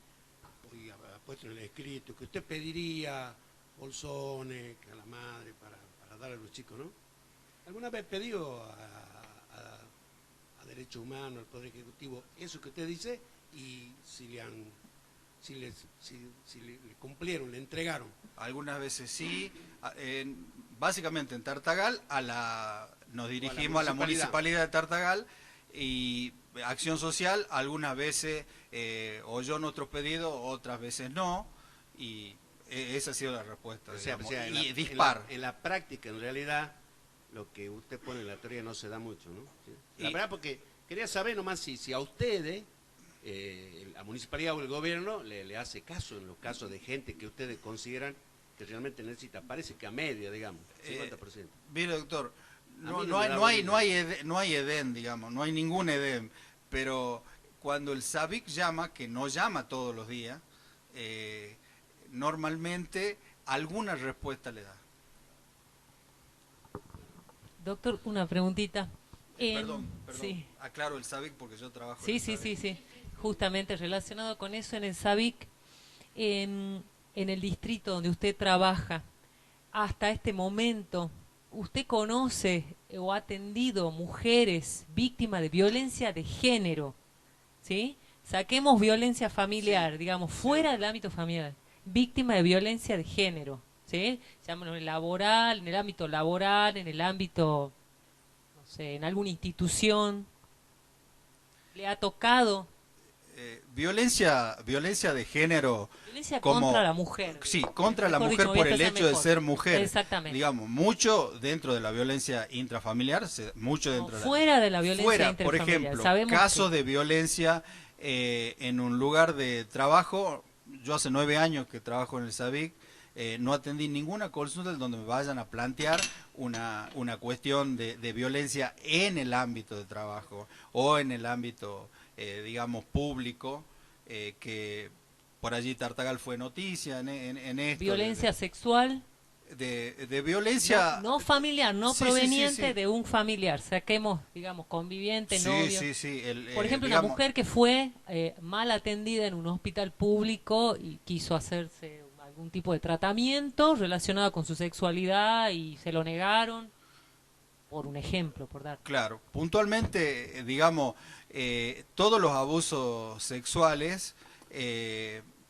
hoy ha puesto en el escrito, que usted pediría bolsones a la madre para dar a los chicos, ¿no? ¿Alguna vez pedido a Derechos Humanos, al Poder Ejecutivo, eso que usted dice? Y si le cumplieron, le entregaron. Algunas veces sí. Básicamente en Tartagal nos dirigimos a la municipalidad de Tartagal, y Acción Social algunas veces oyó nuestros pedidos, otras veces no, y esa ha sido la respuesta. O sea, y dispar. En la práctica, en realidad, lo que usted pone en la teoría no se da mucho, ¿no? ¿Sí? La verdad, porque quería saber nomás si a ustedes, la municipalidad o el gobierno, le hace caso en los casos de gente que ustedes consideran que realmente necesita. Parece que a media, digamos, 50%. Mire, doctor, no hay edén, digamos, no hay ningún edén, pero cuando el SABIC llama, que no llama todos los días, normalmente alguna respuesta le da. Doctor, una preguntita. Perdón, sí. Aclaro el SABIC porque yo trabajo Sí, en el sí, SABIC. sí. Justamente relacionado con eso, en el SABIC, en el distrito donde usted trabaja, hasta este momento, ¿usted conoce o ha atendido mujeres víctimas de violencia de género? ¿Sí? Saquemos violencia familiar, digamos, fuera del ámbito familiar, víctima de violencia de género, ¿sí? Llámalo en el laboral, en el ámbito laboral, en el ámbito, no sé, en alguna institución. ¿Le ha tocado? Violencia de género. Violencia como, contra la mujer. Sí, contra la Mejor mujer dicho, por voy a el expresar hecho de mejor. ser mujer. Exactamente. Digamos, mucho dentro de la violencia intrafamiliar, mucho dentro de fuera de la violencia fuera, intrafamiliar. por ejemplo, Sabemos casos de violencia en un lugar de trabajo. Yo hace 9 años que trabajo en el SABIC, no atendí ninguna consulta donde me vayan a plantear una cuestión de violencia en el ámbito de trabajo o en el ámbito, digamos, público, que por allí Tartagal fue noticia en esto. Violencia sexual. De violencia... No familiar, no Sí, proveniente sí. de un familiar. Saquemos, digamos, conviviente, novio. Sí. Por ejemplo, digamos, una mujer que fue mal atendida en un hospital público y quiso hacerse algún tipo de tratamiento relacionado con su sexualidad y se lo negaron, por un ejemplo, por dar. Claro, puntualmente, digamos, todos los abusos sexuales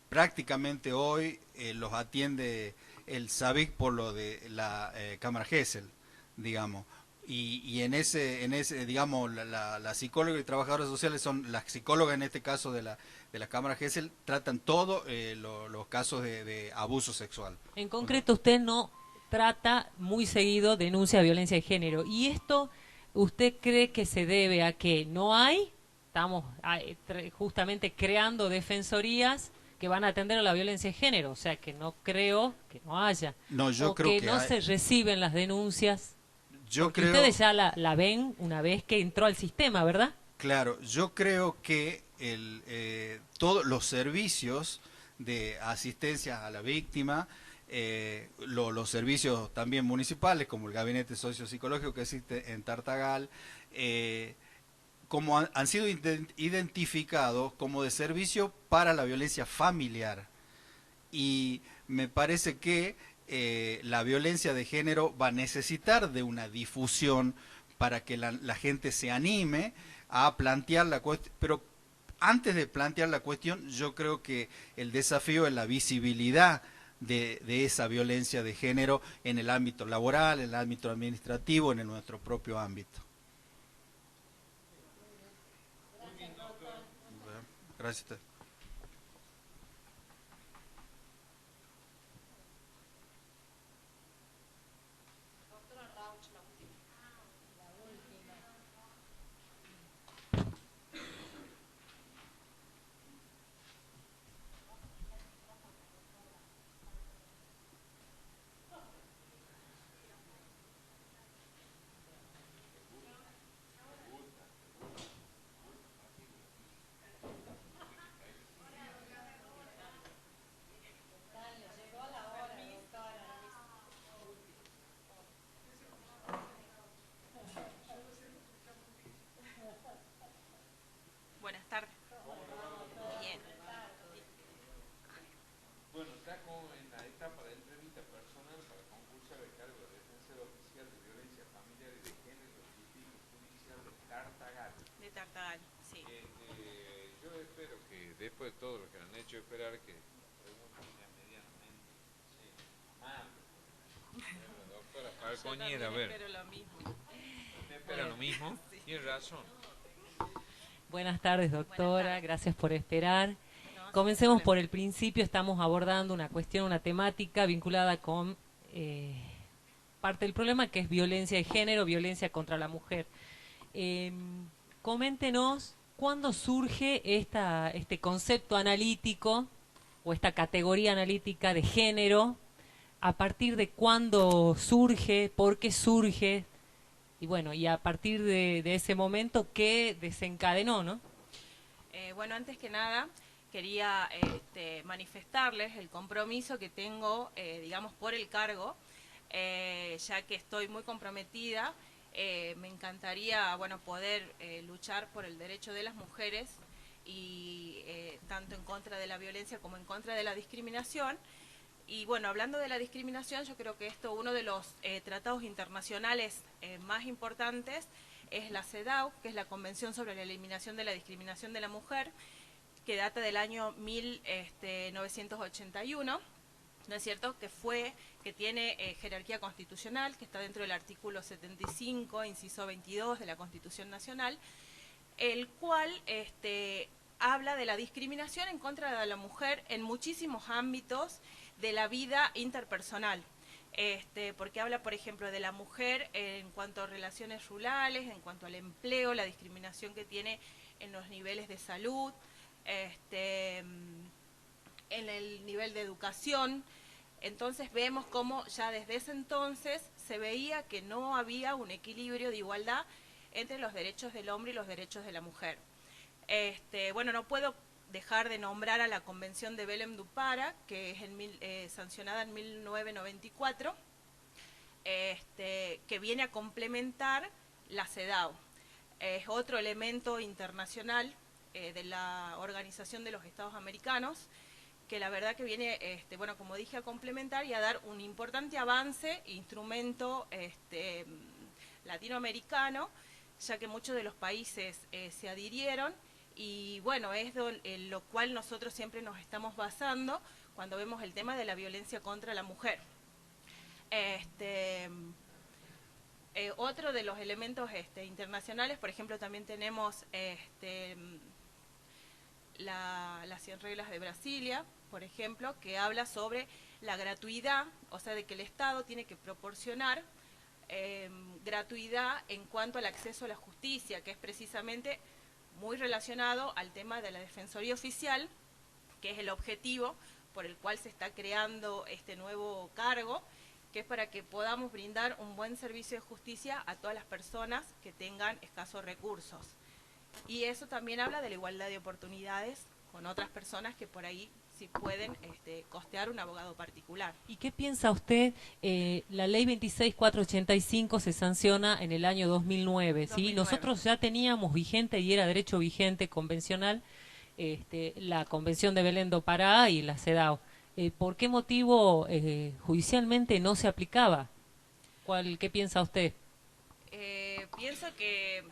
prácticamente hoy los atiende el SAVIC por lo de la Cámara Gesell, digamos. Y en ese, digamos, la psicóloga y trabajadoras sociales son las psicólogas en este caso de la Cámara Gesell, tratan todos los casos de abuso sexual. En concreto, usted no trata muy seguido denuncia de violencia de género. ¿Y esto usted cree que se debe a que no hay? Estamos justamente creando defensorías que van a atender a la violencia de género, o sea que no creo que no haya. No, yo o creo que no se reciben las denuncias. Yo creo. creo. Ustedes ya la ven una vez que entró al sistema, ¿verdad? Claro, yo creo que todos los servicios de asistencia a la víctima, los servicios también municipales, como el gabinete sociopsicológico que existe en Tartagal, como han sido identificados como de servicio para la violencia familiar. Y me parece que la violencia de género va a necesitar de una difusión para que la gente se anime a plantear la cuestión, pero antes de plantear la cuestión, yo creo que el desafío es la visibilidad de esa violencia de género en el ámbito laboral, en el ámbito administrativo, en nuestro propio ámbito. Gracias. Buenas tardes. Bien. Bueno, está en la etapa de entrevista personal para concursar el cargo de defensor oficial de violencia familiar y de género del Distrito Judicial de Tartagal. De Tartagal, sí. Yo espero que después de todo lo que han hecho esperar que pregunten sean medianamente amables. La doctora Falcoñera, a ver. Espero lo mismo. ¿Usted espera lo mismo? Sí. Tiene razón. Buenas tardes, doctora. Buenas tardes. Gracias por esperar. No, Comencemos por el principio. Estamos abordando una cuestión, una temática vinculada con parte del problema, que es violencia de género, violencia contra la mujer. Coméntenos cuándo surge este concepto analítico o esta categoría analítica de género, a partir de cuándo surge, por qué surge, y bueno, y a partir de ese momento, ¿qué desencadenó, no? Bueno, antes que nada, quería manifestarles el compromiso que tengo, digamos, por el cargo, ya que estoy muy comprometida. Me encantaría, bueno, poder luchar por el derecho de las mujeres y tanto en contra de la violencia como en contra de la discriminación. Y bueno, hablando de la discriminación, yo creo que esto, uno de los tratados internacionales más importantes es la CEDAW, que es la Convención sobre la Eliminación de la Discriminación de la Mujer, que data del año 1981, ¿no es cierto?, que tiene jerarquía constitucional, que está dentro del artículo 75, inciso 22 de la Constitución Nacional, el cual habla de la discriminación en contra de la mujer en muchísimos ámbitos de la vida interpersonal, porque habla, por ejemplo, de la mujer en cuanto a relaciones rurales, en cuanto al empleo, la discriminación que tiene en los niveles de salud, en el nivel de educación. Entonces vemos cómo ya desde ese entonces se veía que no había un equilibrio de igualdad entre los derechos del hombre y los derechos de la mujer. Bueno, no puedo dejar de nombrar a la Convención de Belém do Pará, que es sancionada en 1994, que viene a complementar la CEDAW. Es otro elemento internacional de la Organización de los Estados Americanos, que la verdad que viene, bueno, como dije, a complementar y a dar un importante avance, instrumento latinoamericano, ya que muchos de los países se adhirieron, y bueno, es en lo cual nosotros siempre nos estamos basando cuando vemos el tema de la violencia contra la mujer. Otro de los elementos internacionales, por ejemplo, también tenemos las 100 reglas de Brasilia, por ejemplo, que habla sobre la gratuidad, o sea, de que el Estado tiene que proporcionar gratuidad en cuanto al acceso a la justicia, que es precisamente muy relacionado al tema de la Defensoría Oficial, que es el objetivo por el cual se está creando este nuevo cargo, que es para que podamos brindar un buen servicio de justicia a todas las personas que tengan escasos recursos. Y eso también habla de la igualdad de oportunidades con otras personas que por ahí sí pueden costear un abogado particular. ¿Y qué piensa usted? La ley 26485 se sanciona en el año 2009, ¿sí? 2009. Nosotros ya teníamos vigente, y era derecho vigente convencional, la Convención de Belén do Pará y la CEDAW. ¿Por qué motivo judicialmente no se aplicaba? ¿Qué piensa usted? Pienso que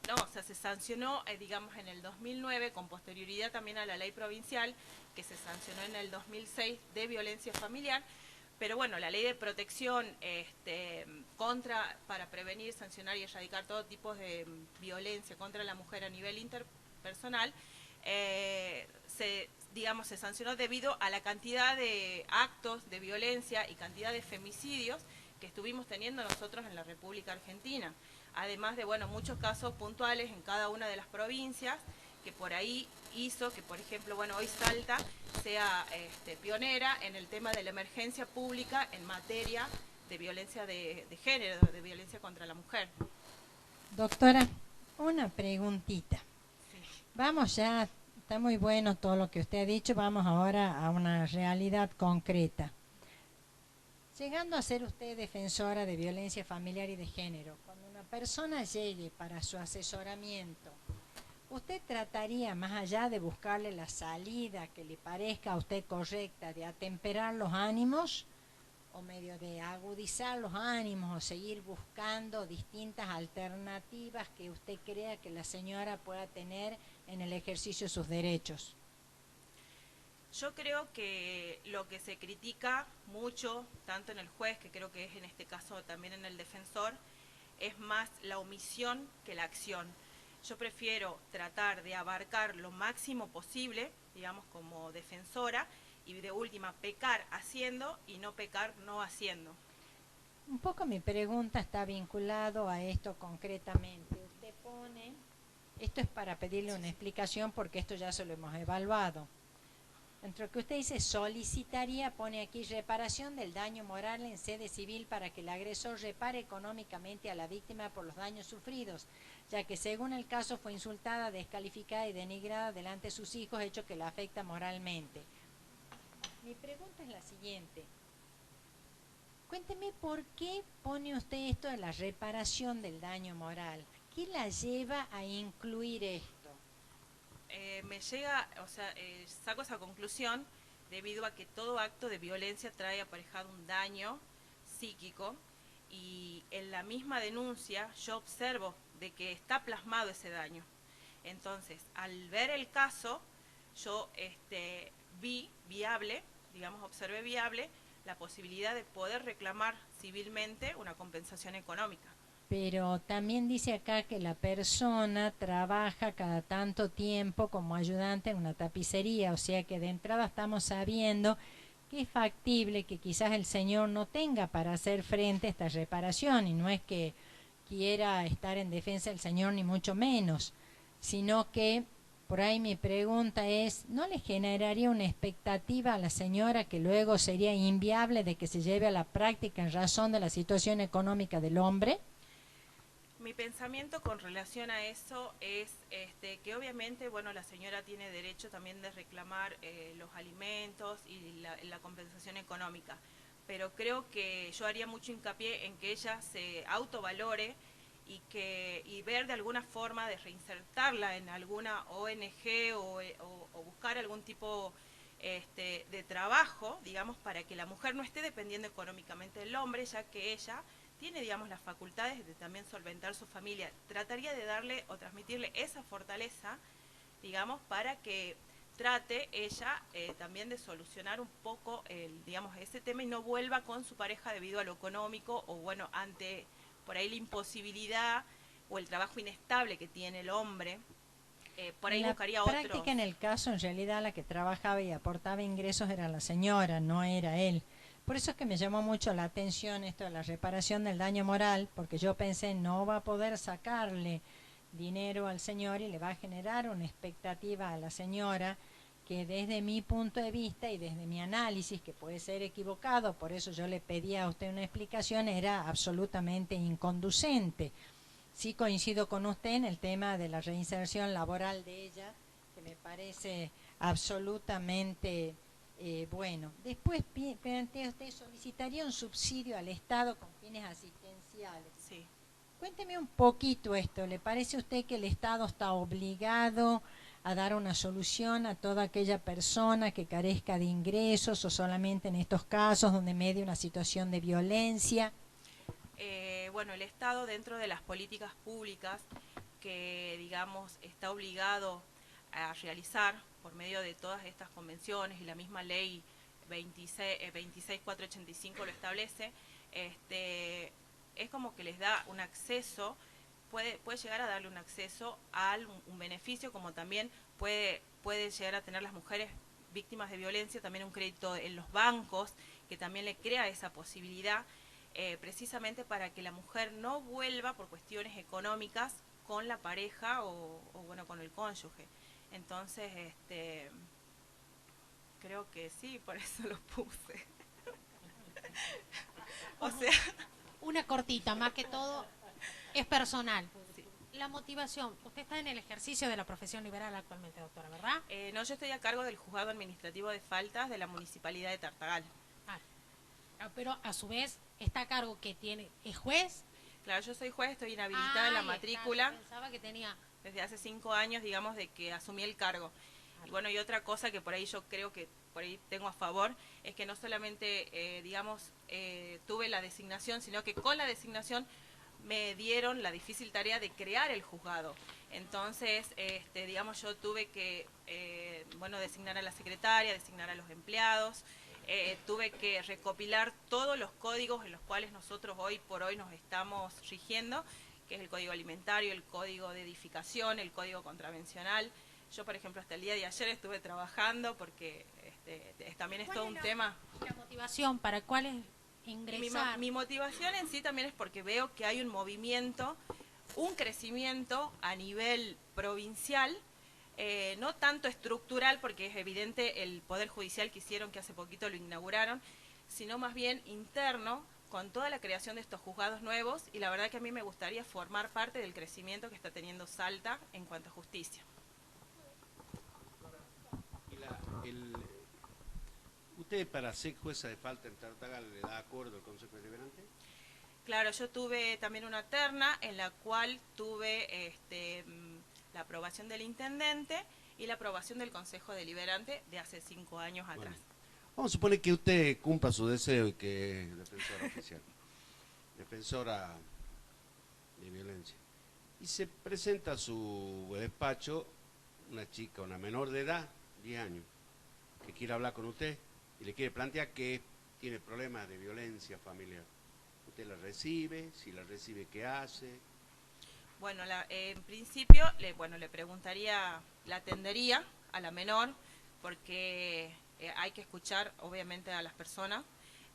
no, o sea, se sancionó, digamos, en el 2009, con posterioridad también a la ley provincial, que se sancionó en el 2006 de violencia familiar, pero bueno, la ley de protección para prevenir, sancionar y erradicar todo tipo de violencia contra la mujer a nivel interpersonal, se sancionó debido a la cantidad de actos de violencia y cantidad de femicidios que estuvimos teniendo nosotros en la República Argentina. Además de, bueno, muchos casos puntuales en cada una de las provincias, que por ahí hizo que, por ejemplo, bueno, hoy Salta sea pionera en el tema de la emergencia pública en materia de violencia de género, de violencia contra la mujer. Doctora, una preguntita. Vamos ya, está muy bueno todo lo que usted ha dicho, vamos ahora a una realidad concreta. Llegando a ser usted defensora de violencia familiar y de género, cuando una persona llegue para su asesoramiento, ¿usted trataría, más allá de buscarle la salida que le parezca a usted correcta, de atemperar los ánimos, o medio de agudizar los ánimos, o seguir buscando distintas alternativas que usted crea que la señora pueda tener en el ejercicio de sus derechos? Yo creo que lo que se critica mucho, tanto en el juez, que creo que es en este caso también en el defensor, es más la omisión que la acción. Yo prefiero tratar de abarcar lo máximo posible, digamos, como defensora, y de última pecar haciendo y no pecar no haciendo. Un poco mi pregunta está vinculado a esto concretamente. Usted pone, esto es para pedirle una explicación porque esto ya se lo hemos evaluado. Entre lo que usted dice, solicitaría, pone aquí, reparación del daño moral en sede civil para que el agresor repare económicamente a la víctima por los daños sufridos, ya que según el caso fue insultada, descalificada y denigrada delante de sus hijos, hecho que la afecta moralmente. Mi pregunta es la siguiente. Cuénteme por qué pone usted esto de la reparación del daño moral. ¿Qué la lleva a incluir esto? Me llega, o sea, saco esa conclusión debido a que todo acto de violencia trae aparejado un daño psíquico, y en la misma denuncia yo observo de que está plasmado ese daño. Entonces, al ver el caso, yo vi viable, digamos, observé viable la posibilidad de poder reclamar civilmente una compensación económica. Pero también dice acá que la persona trabaja cada tanto tiempo como ayudante en una tapicería, o sea que de entrada estamos sabiendo que es factible que quizás el señor no tenga para hacer frente a esta reparación, y no es que quiera estar en defensa del señor ni mucho menos, sino que por ahí mi pregunta es, ¿no le generaría una expectativa a la señora que luego sería inviable de que se lleve a la práctica en razón de la situación económica del hombre? Mi pensamiento con relación a eso es que obviamente, bueno, la señora tiene derecho también de reclamar los alimentos y la compensación económica, pero creo que yo haría mucho hincapié en que ella se autovalore y ver de alguna forma de reinsertarla en alguna ONG o buscar algún tipo de trabajo, digamos, para que la mujer no esté dependiendo económicamente del hombre, ya que ella tiene, digamos, las facultades de también solventar su familia. Trataría de darle o transmitirle esa fortaleza, digamos, para que trate ella también de solucionar un poco digamos, ese tema y no vuelva con su pareja debido a lo económico o bueno, ante por ahí la imposibilidad o el trabajo inestable que tiene el hombre. Por ahí buscaría otro. En la práctica, en el caso, en realidad la que trabajaba y aportaba ingresos era la señora, no era él. Por eso es que me llamó mucho la atención esto de la reparación del daño moral, porque yo pensé no va a poder sacarle dinero al señor y le va a generar una expectativa a la señora que desde mi punto de vista y desde mi análisis, que puede ser equivocado, por eso yo le pedí a usted una explicación, era absolutamente inconducente. Sí coincido con usted en el tema de la reinserción laboral de ella, que me parece absolutamente bueno. Después plantea usted, solicitaría un subsidio al Estado con fines asistenciales. Sí. Cuénteme un poquito esto. ¿Le parece a usted que el Estado está obligado a dar una solución a toda aquella persona que carezca de ingresos o solamente en estos casos donde medie una situación de violencia? Bueno, el Estado dentro de las políticas públicas que, digamos, está obligado a realizar por medio de todas estas convenciones y la misma ley 26485 lo establece, es como que les da un acceso, puede llegar a darle un acceso a un beneficio, como también puede llegar a tener las mujeres víctimas de violencia, también un crédito en los bancos, que también le crea esa posibilidad, precisamente para que la mujer no vuelva por cuestiones económicas con la pareja o bueno, con el cónyuge. Entonces, creo que sí, por eso lo puse. O sea, una cortita, más que todo es personal. Sí. La motivación, usted está en el ejercicio de la profesión liberal actualmente, doctora, ¿verdad? No, yo estoy a cargo del juzgado administrativo de faltas de la municipalidad de Tartagal. Pero a su vez está a cargo que tiene, ¿es juez? Claro, yo soy juez, estoy inhabilitada en la matrícula. Pensaba que tenía. Desde hace 5 años, digamos, de que asumí el cargo. Y bueno, y otra cosa que por ahí yo creo que por ahí tengo a favor, es que no solamente, digamos, tuve la designación, sino que con la designación me dieron la difícil tarea de crear el juzgado. Entonces, digamos, yo tuve que, bueno, designar a la secretaria, designar a los empleados, tuve que recopilar todos los códigos en los cuales nosotros hoy por hoy nos estamos rigiendo, que es el código alimentario, el código de edificación, el código contravencional. Yo, por ejemplo, hasta el día de ayer estuve trabajando porque también es todo un tema. ¿La motivación para cuál es ingresar? Mi motivación en sí también es porque veo que hay un movimiento, un crecimiento a nivel provincial, no tanto estructural, porque es evidente el Poder Judicial que hicieron, que hace poquito lo inauguraron, sino más bien interno, con toda la creación de estos juzgados nuevos, y la verdad que a mí me gustaría formar parte del crecimiento que está teniendo Salta en cuanto a justicia. ¿Usted para ser jueza de falta en Tartagal le da acuerdo al Consejo Deliberante? Claro, yo tuve también una terna en la cual tuve la aprobación del intendente y la aprobación del Consejo Deliberante de hace 5 años atrás. Vamos a suponer que usted cumpla su deseo y que es defensora oficial, defensora de violencia, y se presenta a su despacho una chica, una menor de edad, 10 años, que quiere hablar con usted y le quiere plantear que tiene problemas de violencia familiar. ¿Usted la recibe? Si la recibe, ¿qué hace? Bueno, en principio, le preguntaría, la atendería a la menor, porque hay que escuchar, obviamente, a las personas.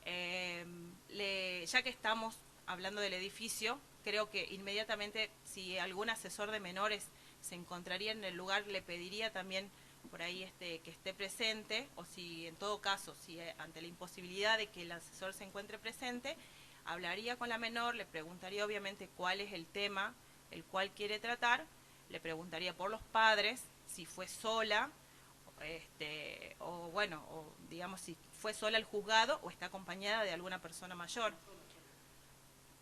Ya que estamos hablando del edificio, creo que inmediatamente, si algún asesor de menores se encontraría en el lugar, le pediría también por ahí que esté presente, o si en todo caso, si ante la imposibilidad de que el asesor se encuentre presente, hablaría con la menor, le preguntaría obviamente cuál es el tema el cual quiere tratar, le preguntaría por los padres, si fue sola, o bueno, o digamos si fue sola al juzgado o está acompañada de alguna persona mayor.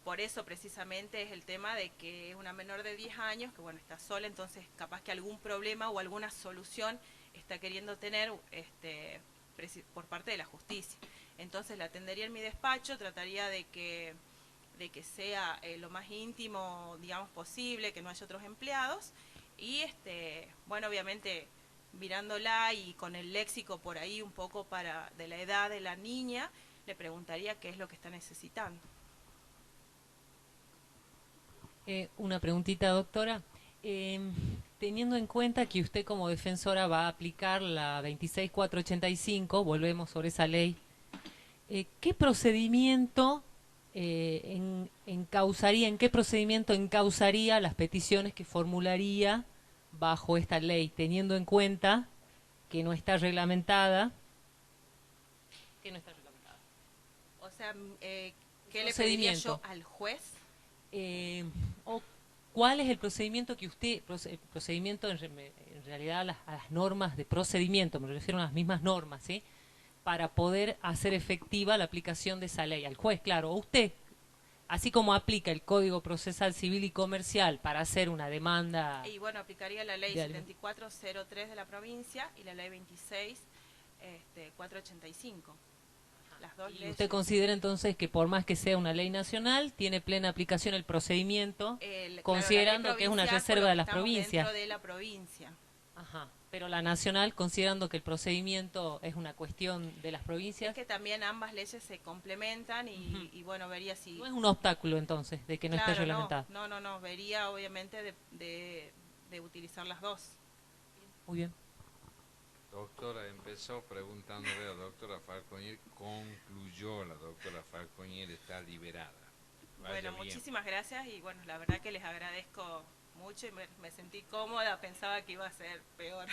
Por eso precisamente es el tema de que es una menor de 10 años, que bueno, está sola, entonces capaz que algún problema o alguna solución está queriendo tener por parte de la justicia. Entonces la atendería en mi despacho, trataría de que sea lo más íntimo, digamos, posible, que no haya otros empleados, y bueno, obviamente mirándola y con el léxico por ahí un poco de la edad de la niña, le preguntaría qué es lo que está necesitando. Una preguntita, doctora. Teniendo en cuenta que usted como defensora va a aplicar la 26485, volvemos sobre esa ley, ¿qué procedimiento en qué procedimiento encauzaría las peticiones que formularía bajo esta ley, teniendo en cuenta que no está reglamentada? O sea, ¿qué le pediría yo al juez? ¿O cuál es el procedimiento que usted, procedimiento en realidad a las normas de procedimiento, me refiero a las mismas normas, ¿sí?, para poder hacer efectiva la aplicación de esa ley? Al juez, claro, o usted, así como aplica el Código Procesal Civil y Comercial para hacer una demanda. Y bueno, aplicaría la ley 7403 de la provincia y la ley 26485. Las dos leyes. ¿Usted considera entonces que por más que sea una ley nacional, tiene plena aplicación el procedimiento, considerando que es una reserva de las provincias? Dentro de la provincia. Ajá. Pero la nacional, considerando que el procedimiento es una cuestión de las provincias. Es que también ambas leyes se complementan y bueno, vería si... No es un obstáculo entonces de que no esté reglamentado. No, vería obviamente de utilizar las dos. Muy bien. Doctora, empezó preguntándole a la doctora Falconier, concluyó la doctora Falconier, está liberada. Bueno, muchísimas gracias y bueno, la verdad que les agradezco mucho y me sentí cómoda, pensaba que iba a ser peor.